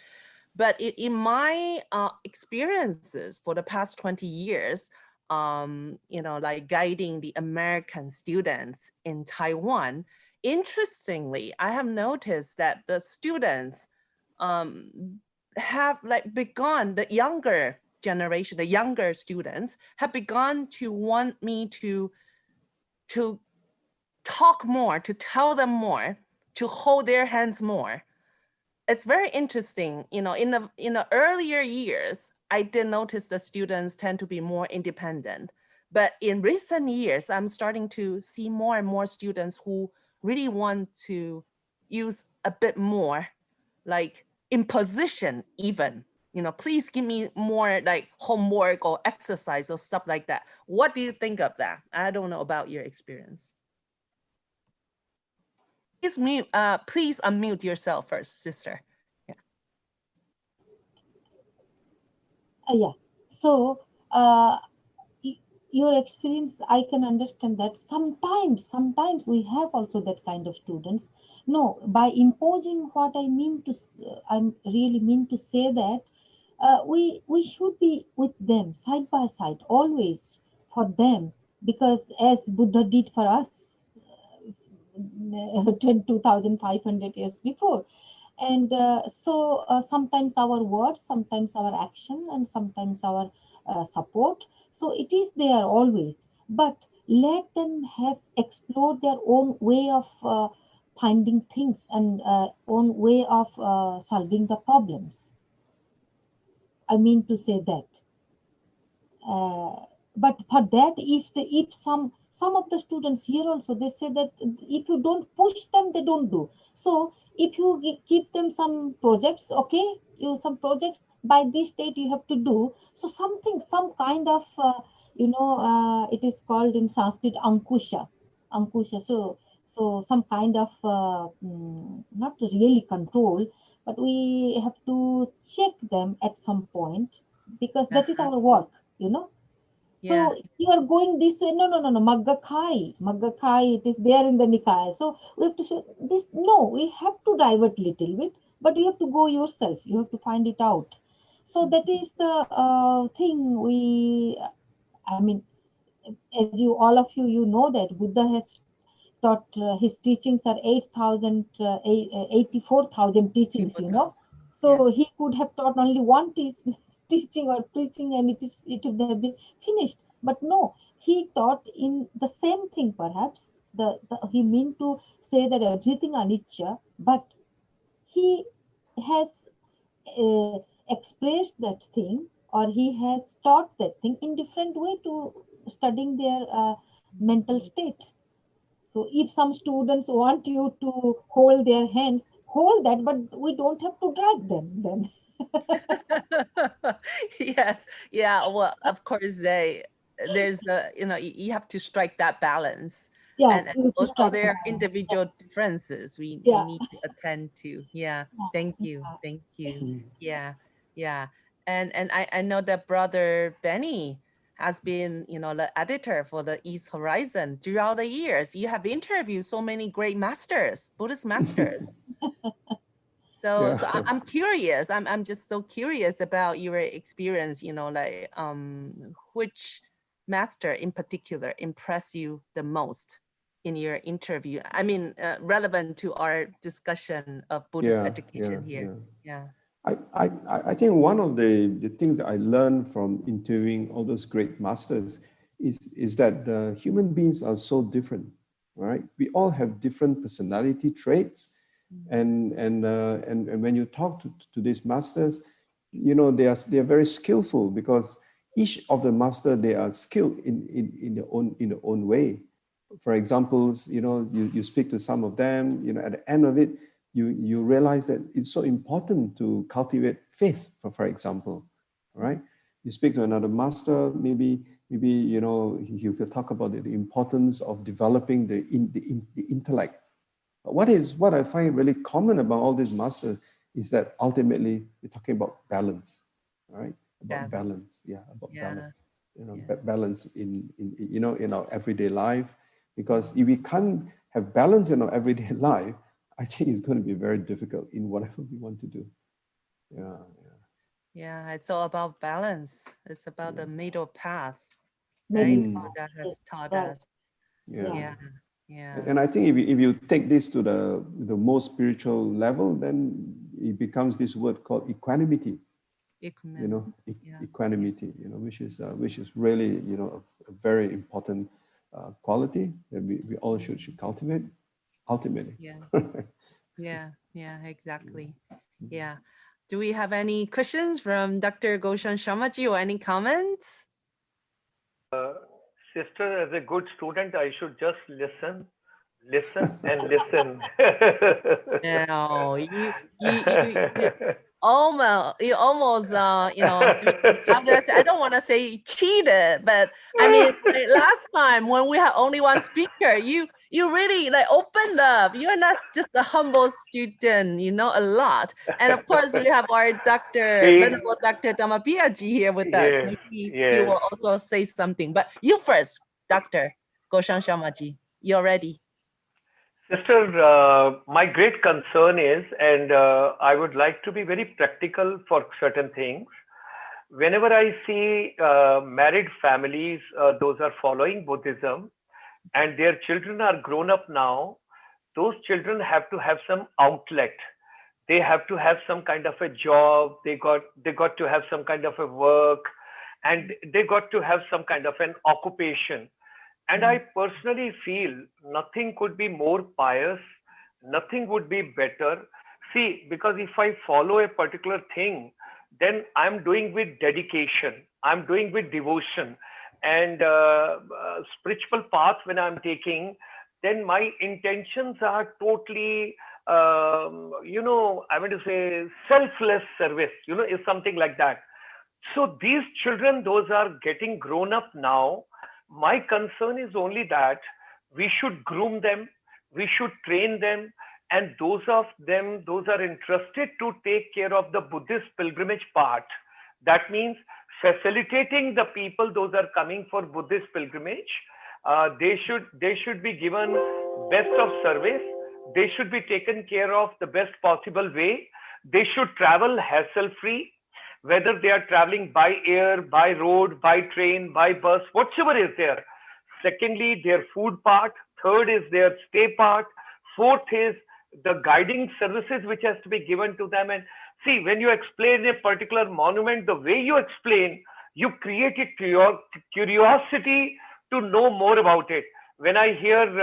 But in my experiences for the past 20 years, like guiding the American students in Taiwan, interestingly, I have noticed that the students have begun, the younger generation, the younger students have begun to want me to talk more, to tell them more, to hold their hands more. it's very interesting. In the earlier years, I did notice the students tend to be more independent. But in recent years, I'm starting to see more and more students who really want to use a bit more, like imposition even. Please give me more like homework or exercise or stuff like that. What do you think of that? I don't know about your experience. Please unmute yourself first, sister. Yeah. So, your experience, I can understand that sometimes we have also that kind of students. No, by imposing what I really mean to say that we should be with them side by side, always for them, because as Buddha did for us 2,500 years before. And sometimes our words, sometimes our action, and sometimes our support. So it is there always, but let them have explored their own way of finding things and own way of solving the problems. I mean to say that. But for that, if some of the students here also, they say that if you don't push them, they don't do. So if you give them some projects, okay, some projects by this date you have to do. So some kind of it is called in Sanskrit ankusha. So some kind of not really control, but we have to check them at some point, because that is our work, you know. Yeah. So you are going this way. No, Magga Khai, it is there in the Nikaya. So we have to show this. No, we have to divert little bit, but you have to go yourself. You have to find it out. So that is the thing. I mean, as all of you know that Buddha has taught his teachings are 84,000 teachings, you know. So Yes. he could have taught only one teaching or preaching, and it would have been finished. But no, he taught in the same thing. Perhaps he meant to say that everything anicca, but he has expressed that thing, or he has taught that thing in different way to studying their mental state. So if some students want you to hold their hands, hold that, but we don't have to drag them then. Yes. Yeah. Well, of course, there's you have to strike that balance. Yeah, And we have to also strike there the are balance. individual differences we Yeah, need to attend to. Yeah. Thank yeah, you. Thank you. Mm. Yeah. Yeah. And I know that brother Benny has been, the editor for the East Horizon throughout the years. You have interviewed so many great masters, Buddhist masters. So Yeah. I'm curious. I'm just so curious about your experience, which master in particular impressed you the most in your interview? I mean, relevant to our discussion of Buddhist Yeah, education here. Yeah. I think one of the things that I learned from interviewing all those great masters is that human beings are so different, right? We all have different personality traits, and when you talk to these masters, they are very skillful, because each of the master, they are skilled in their own way. For examples, you speak to some of them, at the end of it, you realize that it's so important to cultivate faith, for example, right? You speak to another master, maybe he will talk about the importance of developing the intellect. But what I find really common about all these masters is that ultimately we're talking about balance, right? About balance, about balance. Balance in our everyday life, because if we can't have balance in our everyday life, I think it's going to be very difficult in whatever we want to do. Yeah, it's all about balance. It's about the middle path, right? maybe. Buddha has taught Right. us. Yeah. Yeah. And I think if you take this to the most spiritual level, then it becomes this word called equanimity. Equanimity, which is really, a very important quality that we all should cultivate ultimately. Yeah, exactly. Yeah. Do we have any questions from Dr. Gulshan Sharmaji or any comments? Sister, as a good student, I should just listen, and listen. No, you almost, you know, how do I say? I don't want to say cheated, but I mean, like last time when we had only one speaker, you really like opened up. You're not just a humble student, you know a lot. And of course, we have our See? Venerable Dr. Dhammapiya ji here with us. Yes, Maybe he yes. will also say something. But you first, Dr. Gulshan Sharmaji. You're ready. Sister, my great concern is, and I would like to be very practical for certain things. Whenever I see married families, those are following Buddhism, and their children are grown up now, those children have to have some outlet. They have to have some kind of a job. They got to have some kind of a work, and they got to have some kind of an occupation. And I personally feel nothing could be more pious, nothing would be better. See, because if I follow a particular thing, then I'm doing with dedication, I'm doing with devotion, and spiritual path when I'm taking, then my intentions are totally, I mean to say, selfless service, is something like that. So these children, those are getting grown up now. My concern is only that we should groom them, we should train them, and those of them, those are interested to take care of the Buddhist pilgrimage part. That means facilitating the people, those are coming for Buddhist pilgrimage. They should be given best of service. They should be taken care of the best possible way. They should travel hassle free, whether they are traveling by air, by road, by train, by bus, whatever is there. Secondly, their food part. Third is their stay part. Fourth is the guiding services which has to be given to them. And see, when you explain a particular monument, the way you explain, you create a curiosity to know more about it. When I hear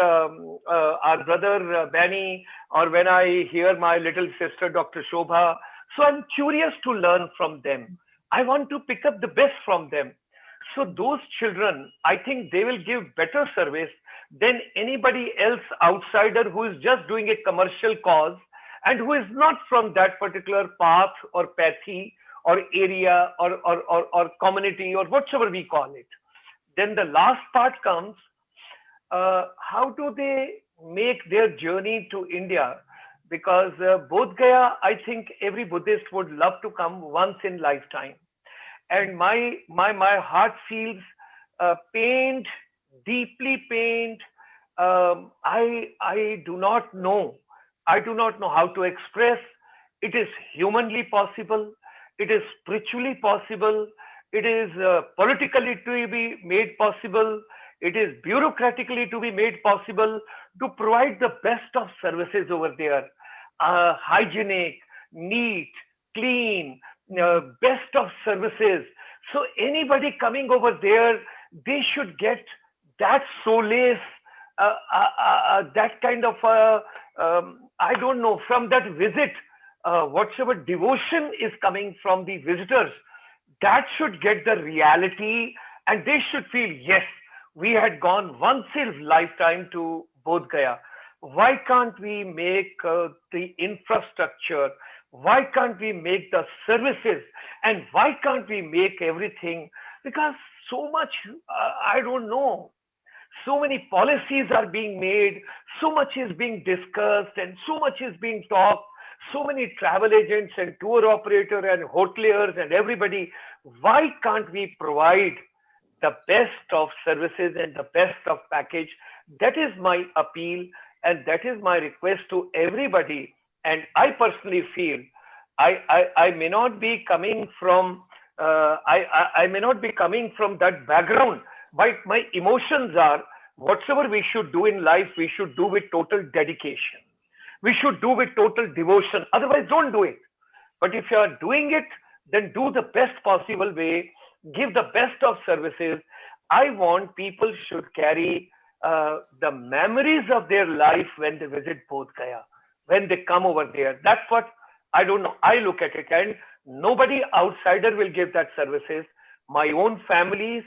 our brother Benny, or when I hear my little sister, Dr. Shobha, so I'm curious to learn from them. I want to pick up the best from them. So those children, I think they will give better service than anybody else outsider who is just doing a commercial cause and who is not from that particular path or pathy or area or community or whatever we call it. Then the last part comes, how do they make their journey to India? Because Bodh Gaya, I think every Buddhist would love to come once in lifetime. And my heart feels pained, deeply pained. I do not know. I do not know how to express. It is humanly possible. It is spiritually possible. It is politically to be made possible. It is bureaucratically to be made possible to provide the best of services over there. Hygienic, neat, clean, best of services. So anybody coming over there, they should get that solace, that kind of, I don't know, from that visit, whatever devotion is coming from the visitors, that should get the reality, and they should feel, yes, we had gone once in a lifetime to Bodh Gaya. Why can't we make the infrastructure? Why can't we make the services? And why can't we make everything? Because so much, I don't know, so many policies are being made, so much is being discussed, and so much is being talked. So many travel agents and tour operator and hoteliers and everybody. Why can't we provide the best of services and the best of package? That is my appeal, and that is my request to everybody. And I personally feel I may not be coming from I may not be coming from that background, but my emotions are, whatever we should do in life, we should do with total dedication. We should do with total devotion. Otherwise, don't do it. But if you are doing it, then do the best possible way, give the best of services. I want people should carry the memories of their life when they visit Bodh Gaya, when they come over there. That's what I don't know. I look at it, and nobody outsider will give that services. My own families,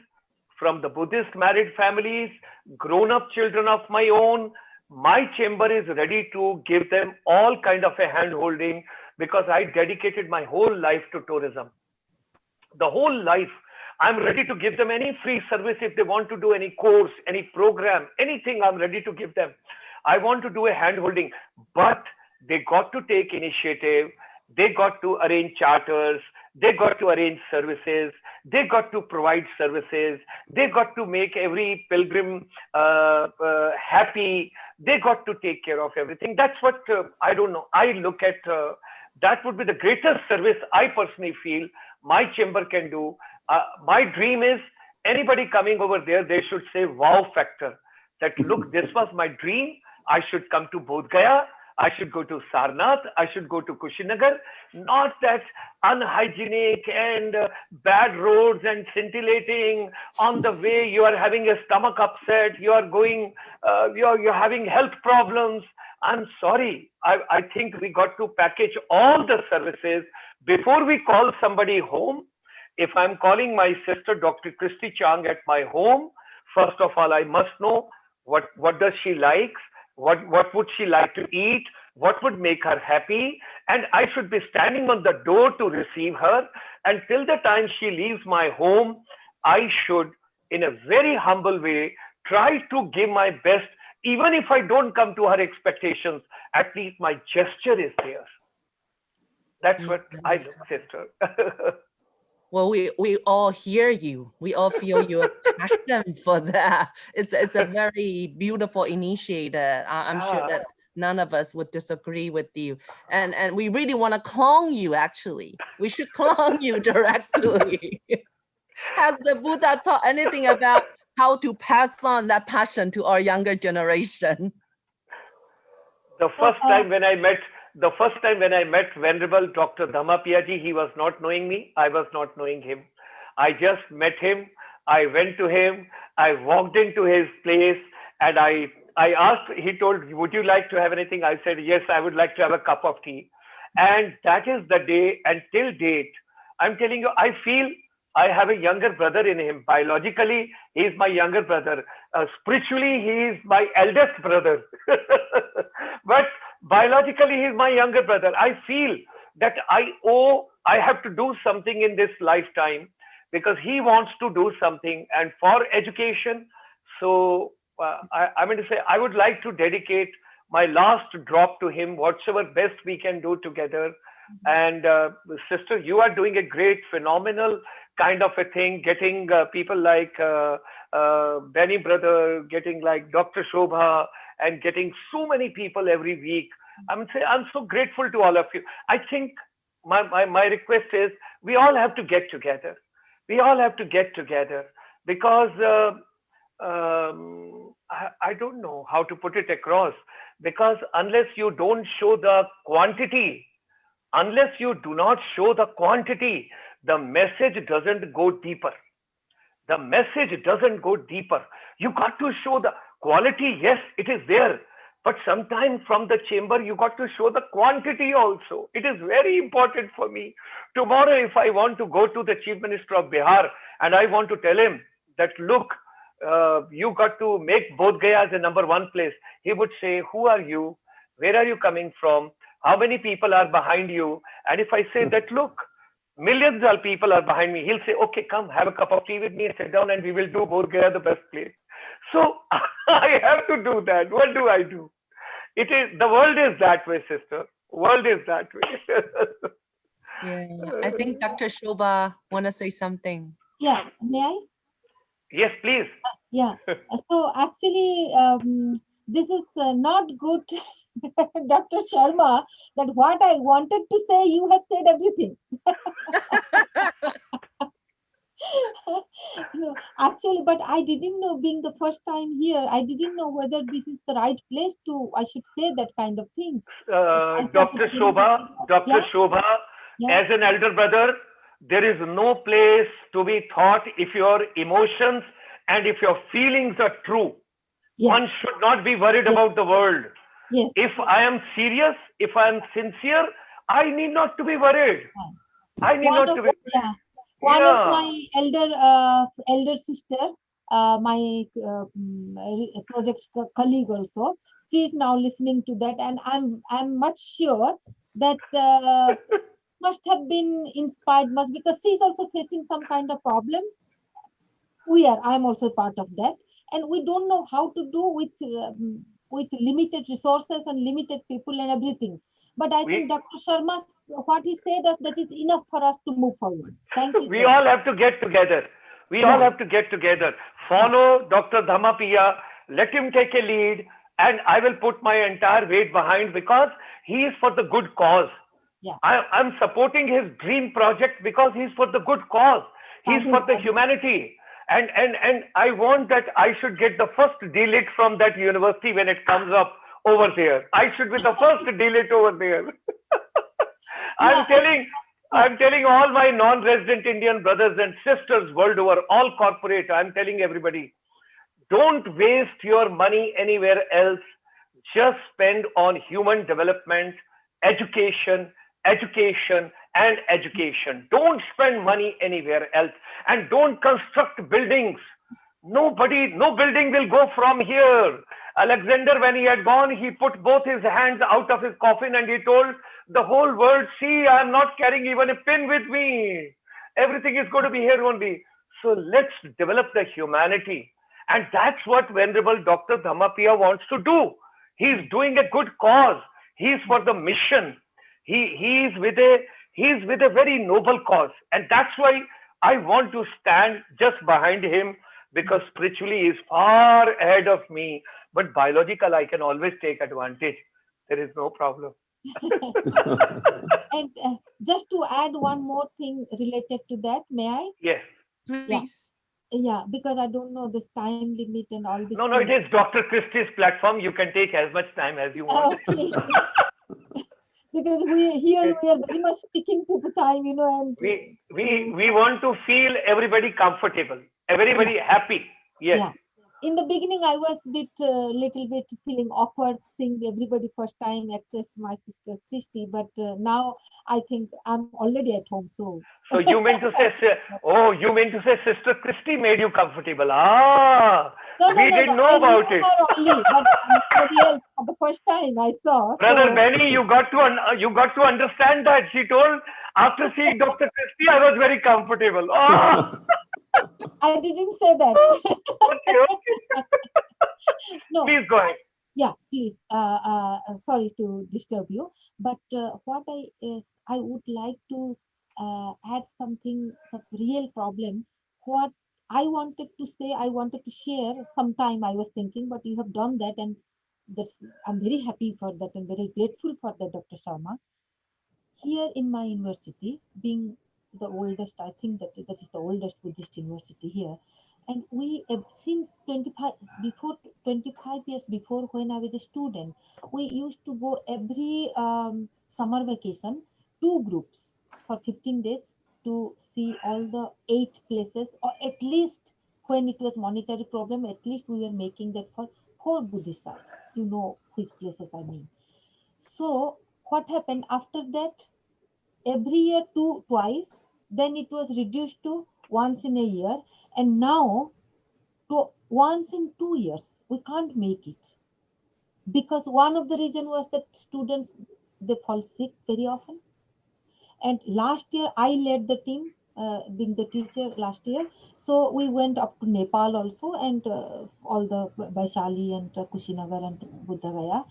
from the Buddhist married families, grown-up children of my own, my chamber is ready to give them all kind of a hand-holding, because I dedicated my whole life to tourism. The whole life. I'm ready to give them any free service if they want to do any course, any program, anything. I'm ready to give them. I want to do a hand-holding, but they got to take initiative. They got to arrange charters. They got to arrange services. They got to provide services. They got to make every pilgrim happy. They got to take care of everything. That's what, I don't know. I look at, that would be the greatest service I personally feel my chamber can do. My dream is anybody coming over there, they should say wow factor. That look, this was my dream. I should come to Bodh Gaya. I should go to Sarnath. I should go to Kushinagar. Not that unhygienic and bad roads and scintillating. On the way, you are having a stomach upset. You are going, you're having health problems. I'm sorry. I think we got to package all the services before we call somebody home. If I'm calling my sister, Dr. Christie Chang, at my home, first of all, I must know what does she like. What would she like to eat? What would make her happy? And I should be standing on the door to receive her. And till the time she leaves my home, I should, in a very humble way, try to give my best. Even if I don't come to her expectations, at least my gesture is there. That's what I look, sister. Well, we all hear you. We all feel your passion for that. It's a very beautiful initiative. I'm sure that none of us would disagree with you. And we really want to clone you, actually. We should clone you directly. Has the Buddha taught anything about how to pass on that passion to our younger generation? The first time when I met Venerable Dr. Dhammapiya ji, he was not knowing me. I was not knowing him. I just met him. I went to him. I walked into his place, and I asked, he told, would you like to have anything? I said, yes, I would like to have a cup of tea. And that is the day, and till date, I'm telling you, I feel I have a younger brother in him. Biologically, he is my younger brother. Spiritually, he is my eldest brother. But biologically, he is my younger brother. I feel that I have to do something in this lifetime, because he wants to do something, and for education. So I'm going to say, I would like to dedicate my last drop to him, whatsoever best we can do together. And sister, you are doing a great, phenomenal kind of a thing, getting people like Benny brother, getting like Dr. Shobha, and getting so many people every week. I'm so grateful to all of you. I think my request is, we all have to get together. We all have to get together, because I don't know how to put it across, because unless you don't show the quantity, unless you do not show the quantity, the message doesn't go deeper. The message doesn't go deeper. You got to show the quality. Yes, it is there. But sometimes from the chamber, you got to show the quantity also. It is very important for me. Tomorrow, if I want to go to the Chief Minister of Bihar and I want to tell him that, look, you got to make Bodh Gaya as a #1 place, he would say, who are you? Where are you coming from? How many people are behind you? And if I say that, look, millions of people are behind me, he'll say, okay, come have a cup of tea with me and sit down, and we will do Bodh Gaya the best place. So I have to do that. What do I do? It is, the world is that way, sister. World is that way. Yeah, I think Dr. Shobha want to say something. Yeah, may I? Yes, please. Yeah. So actually, this is not good, Dr. Sharma, that what I wanted to say, you have said everything. No, actually, but I didn't know, being the first time here, I didn't know whether this is the right place to, I should say that kind of thing. Dr. Shobha, Shobha, as an elder brother, there is no place to be thought if your emotions and if your feelings are true. One should not be worried about the world. If I am serious, if I am sincere, I need not to be worried. I need One not of to be. yeah, one of Yeah. my elder sister, my project colleague also, she is now listening to that, and I'm much sure that must have been inspired much, because she's also facing some kind of problem. I'm also part of that, and we don't know how to do with limited resources and limited people and everything. But I think We Dr. Sharma, what he said us, that is enough for us to move forward. Thank you we so much. all have to get together. We all Yeah, have to get together. yeah, Follow Dr. Dhammapiya. Let him take a lead, and I will put my entire weight behind, because he is for the good cause. yeah. I'm supporting his dream project because he's for the good cause. He's Sadhu, for the sadhu. humanity. And I want that I should get the first delete from that university when it comes up over there. I should be the first delete over there. Yeah, I'm telling yeah, I'm telling all my non-resident Indian brothers and sisters world over, all corporate, I'm telling everybody, don't waste your money anywhere else. Just spend on human development, education, education, and education. Don't spend money anywhere else. And don't construct buildings. No building will go from here. Alexander, when he had gone, he put both his hands out of his coffin and he told the whole world, see, I am not carrying even a pin with me. Everything is going to be here only. So let's develop the humanity. And that's what Venerable Dr. Dhammapiya wants to do. He's doing a good cause. He's for the mission. He's with a very noble cause. And that's why I want to stand just behind him, because spiritually he's far ahead of me. But biological, I can always take advantage. There is no problem. and just to add one more thing related to that, may I? Yes. Yeah, Please. yeah, because I don't know this time limit and all these No, it things. is Dr. Christie's platform. You can take as much time as you want. Okay, because we are very much sticking to the time, and We want to feel everybody comfortable, yeah, everybody happy. Yes. yeah. In the beginning, I was little bit feeling awkward seeing everybody first time except my sister Christie, but now I think I'm already at home. So So you mean to say, you mean to say Sister Christie made you comfortable? Ah, no, we didn't know I knew about it. her only, but nobody else for the first time I saw. Brother So Benny, you got to understand that. She told, after seeing Dr. Christie, I was very comfortable. Ah, I didn't say that. okay, okay. No, Please go ahead. yeah, please. Sorry to disturb you, but what I would like to add something, the real problem. What I wanted to say, I wanted to share. Sometime I was thinking, but you have done that, and that's I'm very happy for that and very grateful for that, Dr. Sharma. Here in my university, being the oldest, I think that is the oldest Buddhist university here, and we since 25 before 25 years before, when I was a student, we used to go every summer vacation, two groups for 15 days to see all the 8 places, or at least when it was monetary problem, at least we were making that for 4 Buddhist sites. You know which places I mean. So what happened after that? Every year twice, then it was reduced to once in a year, and now to once in 2 years. We can't make it, because one of the reason was that students, they fall sick very often. And last year I led the team, being the teacher last year, so we went up to Nepal also, and all the Vaishali and Kushinagar and Buddha Gaya.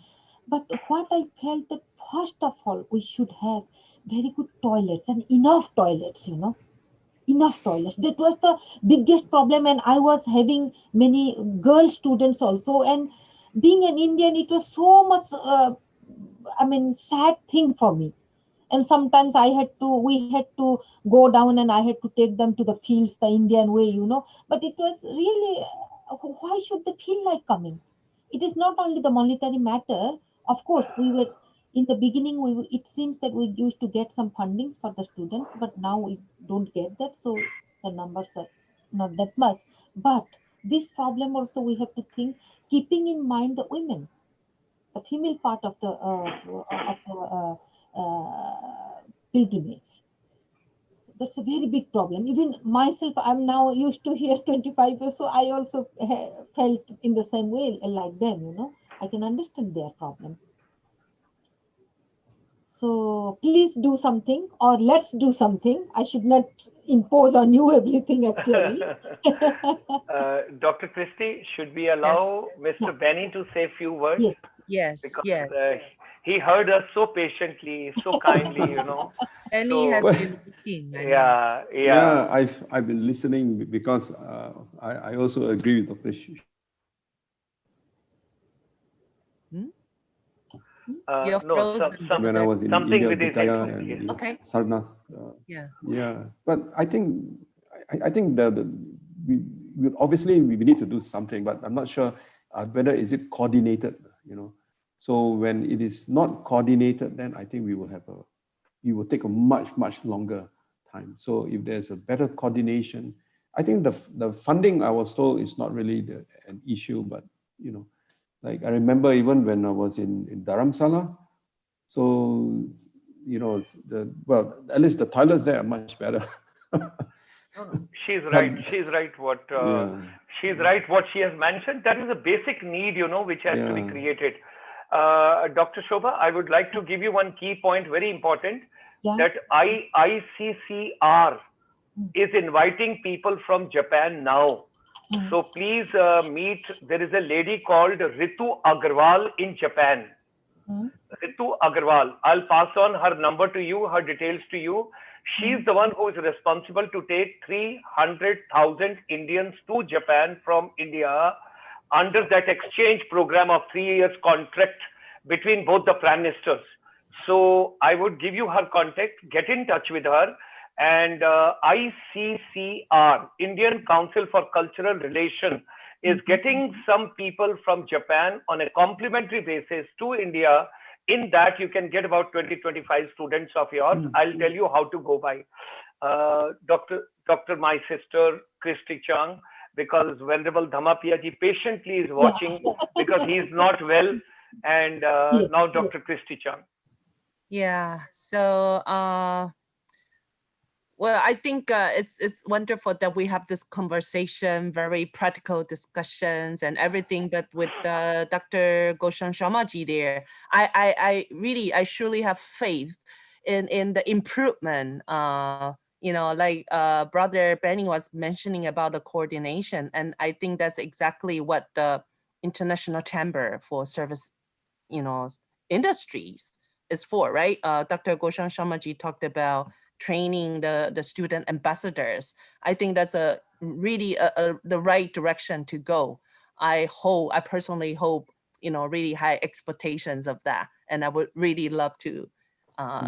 But what I felt, that first of all, we should have very good toilets and enough toilets, enough toilets. That was the biggest problem. And I was having many girl students also. And being an Indian, it was so much, sad thing for me. And sometimes we had to go down, and I had to take them to the fields the Indian way, but it was really, why should they feel like coming? It is not only the monetary matter. Of course, we were in the beginning, it seems that we used to get some fundings for the students, but now we don't get that, so the numbers are not that much. But this problem also we have to think, keeping in mind the women, the female part of the pilgrimage. That's a very big problem. Even myself, I'm now used to here 25 years, so I also felt in the same way like them, you know. I can understand their problem. So please do something, or let's do something. I should not impose on you everything actually. Dr. Christie, should we allow Mr. Benny to say a few words? Yes. Yes, Because yes. he heard us so patiently, so kindly, you know. Benny So, has been looking. I know. Yeah. I've been listening because I also agree with Dr. You're No, frozen. When I was in something India, with his Bukaya headphones, and yes. in Okay. Sarnath. Yeah. But I think that we obviously we need to do something, but I'm not sure whether is it coordinated, you know. So when it is not coordinated, then I think we will take a much longer time. So if there's a better coordination, I think the funding, I was told, is not really an issue, but you know, like I remember even when I was in Dharamsala, so you know, at least the toilets there are much better. She's right. She's right. She's right. What she has mentioned, that is a basic need, you know, which has to be created. Dr. Shobha, I would like to give you one key point, very important, that ICCR is inviting people from Japan now. So please meet. There is a lady called Ritu Agarwal in Japan. Ritu Agarwal. I'll pass on her number to you, her details to you. She's the one who is responsible to take 300,000 Indians to Japan from India under that exchange program of 3 years contract between both the prime ministers. So I would give you her contact, get in touch with her, and ICCR, Indian Council for Cultural Relations, is getting some people from Japan on a complimentary basis to India. In that, you can get about 20-25 students of yours. I'll tell you how to go by. Dr. My sister, Christie Chang, because Venerable Dhammapiya ji patiently is watching because he is not well. And now Dr. Christie Chang. Yeah. So, well, I think it's wonderful that we have this conversation, very practical discussions and everything. But with Dr. Gulshan Sharma ji there, I surely have faith in the improvement. You know, like Brother Benny was mentioning about the coordination, and I think that's exactly what the International Chamber for Service, you know, industries is for, right? Dr. Gulshan Sharma ji talked about training the student ambassadors. I think that's a really the right direction to go. I personally hope, you know, really high expectations of that, and I would really love to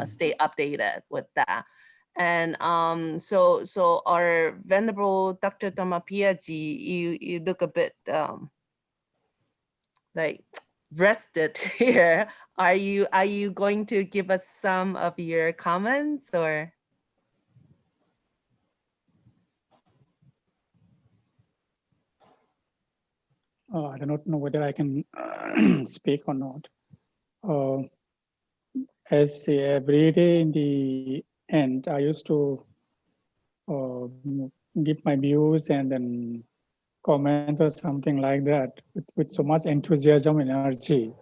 stay updated with that. And so our venerable Dr. Dhammapiya ji, you look a bit like rested here. Are you going to give us some of your comments, or? I do not know whether I can speak or not. As every day in the end, I used to give my views and then comments or something like that with so much enthusiasm and energy.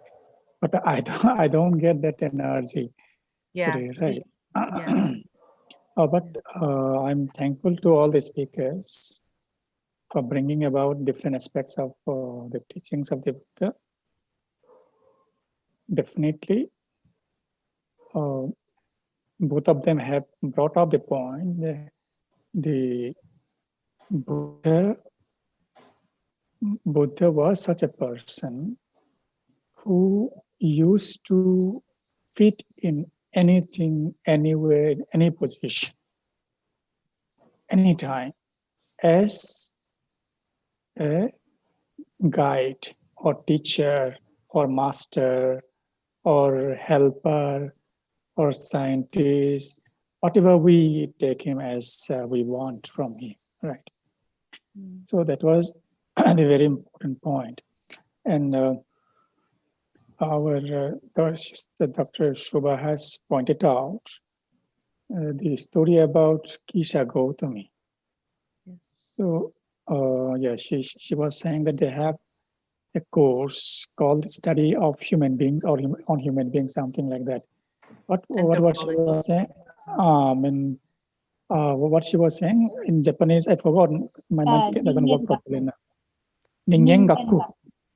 But I don't get that energy today, right? Yeah. But I'm thankful to all the speakers for bringing about different aspects of the teachings of the Buddha. Definitely, both of them have brought up the point that the Buddha was such a person who used to fit in anything, anywhere, in any position, anytime, as a guide or teacher or master or helper or scientist, whatever we take him as we want from him, right? So that was the very important point. And Dr. Shobha has pointed out the story about Kisha Gautami. Yes. So, yeah, she was saying that they have a course called Study of Human Beings or on Human Beings, something like that. What she was saying? What she was saying in Japanese, I forgot. My mic doesn't work properly now. Ningen Gaku.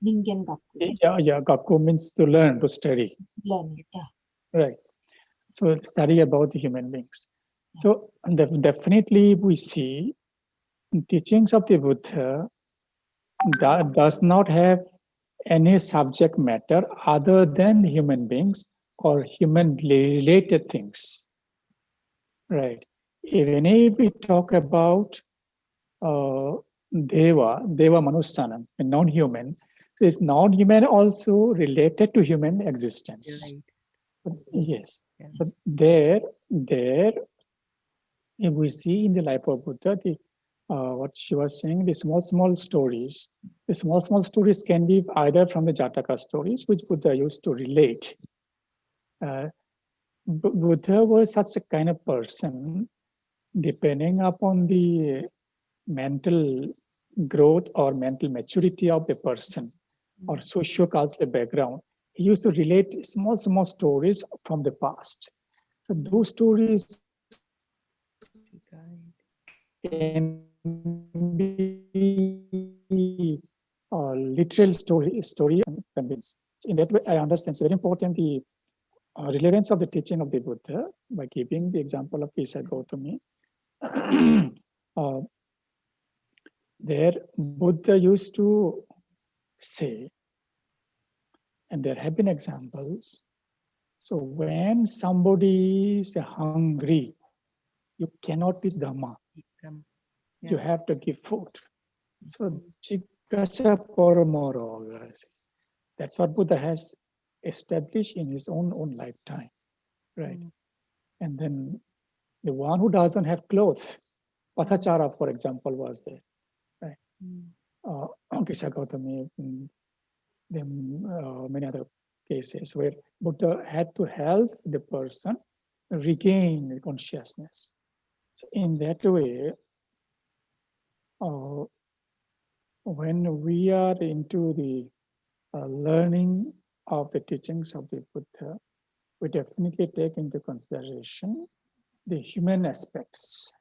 Ningen Gaku. Yeah, Gaku means to learn, to study. Learning, yeah. Right. So study about the human beings. So definitely we see teachings of the Buddha that does not have any subject matter other than human beings or human related things. Right. Even if we talk about Deva Manushanam, non-human, is non-human also related to human existence. Right. Yes. Yes. But there, if we see in the life of Buddha, what she was saying, the small stories. The small stories can be either from the Jataka stories, which Buddha used to relate. Buddha was such a kind of person, depending upon the mental growth or mental maturity of the person or socio-cultural background. He used to relate small stories from the past. So those stories can be literal story and convince. In that way, I understand it's very important the relevance of the teaching of the Buddha by giving the example of Kisha Gautami. There, Buddha used to say, and there have been examples. So when somebody is hungry, you cannot teach Dhamma. You have to give food. So Jigasa Paramoro. That's what Buddha has established in his own lifetime. Right. And then the one who doesn't have clothes, Pathachara, for example, was there. Right. Kisha Gautami, then many other cases where Buddha had to help the person regain consciousness. So in that way, when we are into the learning of the teachings of the Buddha, we definitely take into consideration the human aspects,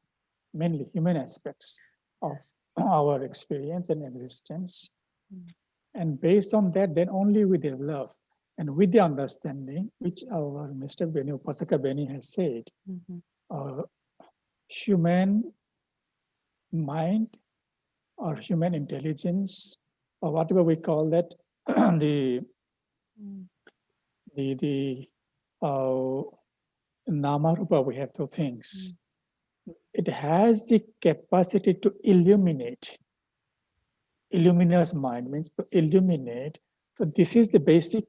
mainly human aspects of our experience and existence. And based on that, then only we develop, and with the understanding, which our Mr. Beni, Upasaka Beni has said, human mind or human intelligence, or whatever we call that, the Namarupa, we have two things. It has the capacity to illuminate. Illuminous mind means to illuminate. So this is the basic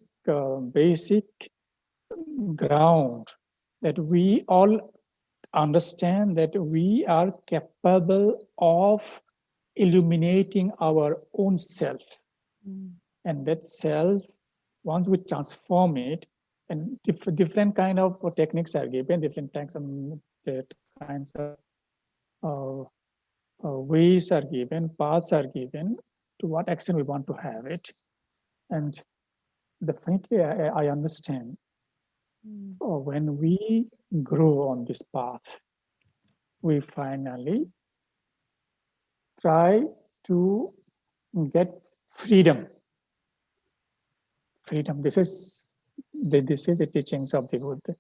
ground that we all understand that we are capable of illuminating our own self. And that self, once we transform it, and different kind of techniques are given, different kinds of ways are given, paths are given, to what extent we want to have it. And definitely I understand when we grow on this path, we finally try to get freedom. Freedom. This is the teachings of the Buddha.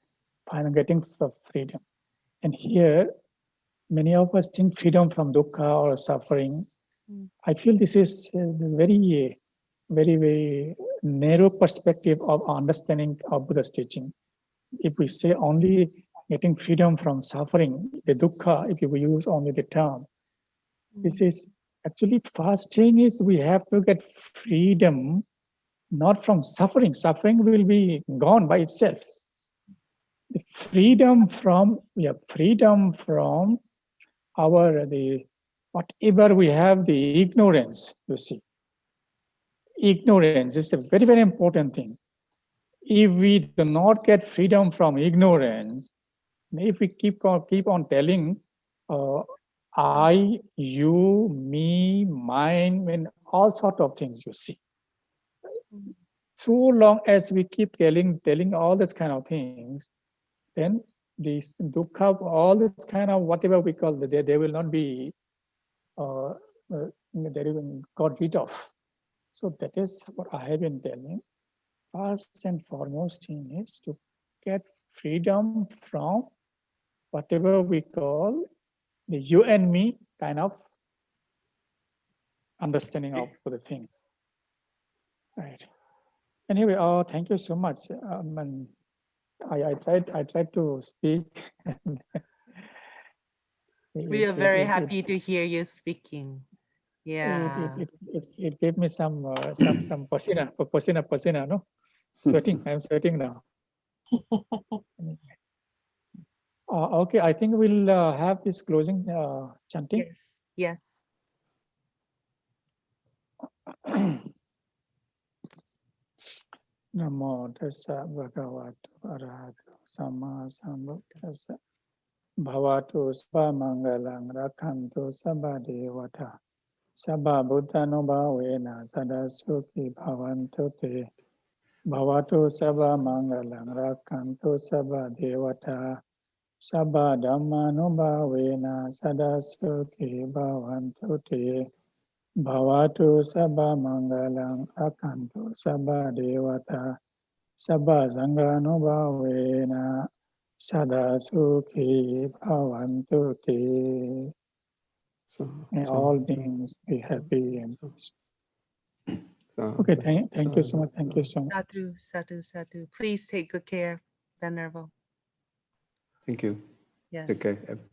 Finally getting freedom. And here, many of us think freedom from dukkha or suffering. I feel this is a very narrow perspective of understanding of Buddha's teaching. If we say only getting freedom from suffering, the dukkha, if we use only the term, this is actually first thing is we have to get freedom not from suffering. Suffering will be gone by itself. The freedom from our whatever we have, the ignorance, you see. Ignorance is a very important thing. if we do not get freedom from ignorance, if we keep on telling I, you, me, mine, when all sort of things you see. So long as we keep telling all this kind of things, then these dukkha, all this kind of whatever we call, they will not be they will got rid of. So that is what I have been telling. First and foremost thing is to get freedom from whatever we call the you and me kind of understanding of the things. Right. Anyway, thank you so much. And I tried to speak. We are very happy to hear you speaking. Yeah. It gave me some pasina, no? Sweating. I'm sweating now. Okay, I think we'll have this closing chanting. Yes. Yes. Namo tassa bhagavato arahato samma sambuddhassa bhavatu sabba mangalang rakhantu sabba devata sabba buddhanubhavena sada sukhi bhavantu te bhavatu sabba mangalang rakhantu sabba devata sabba dhammanubhavena sada sukhi bhavantu te Bhavatu sabba mangalang akantu sabba devata sabba sanganubhavena sada sukhi bhavantu te. May all beings be happy and peaceful. Okay, thank you so much. Thank you so much. Sadhu, sadhu, sadhu. Please take good care, Venerable. Thank you. Yes. Take care, everyone.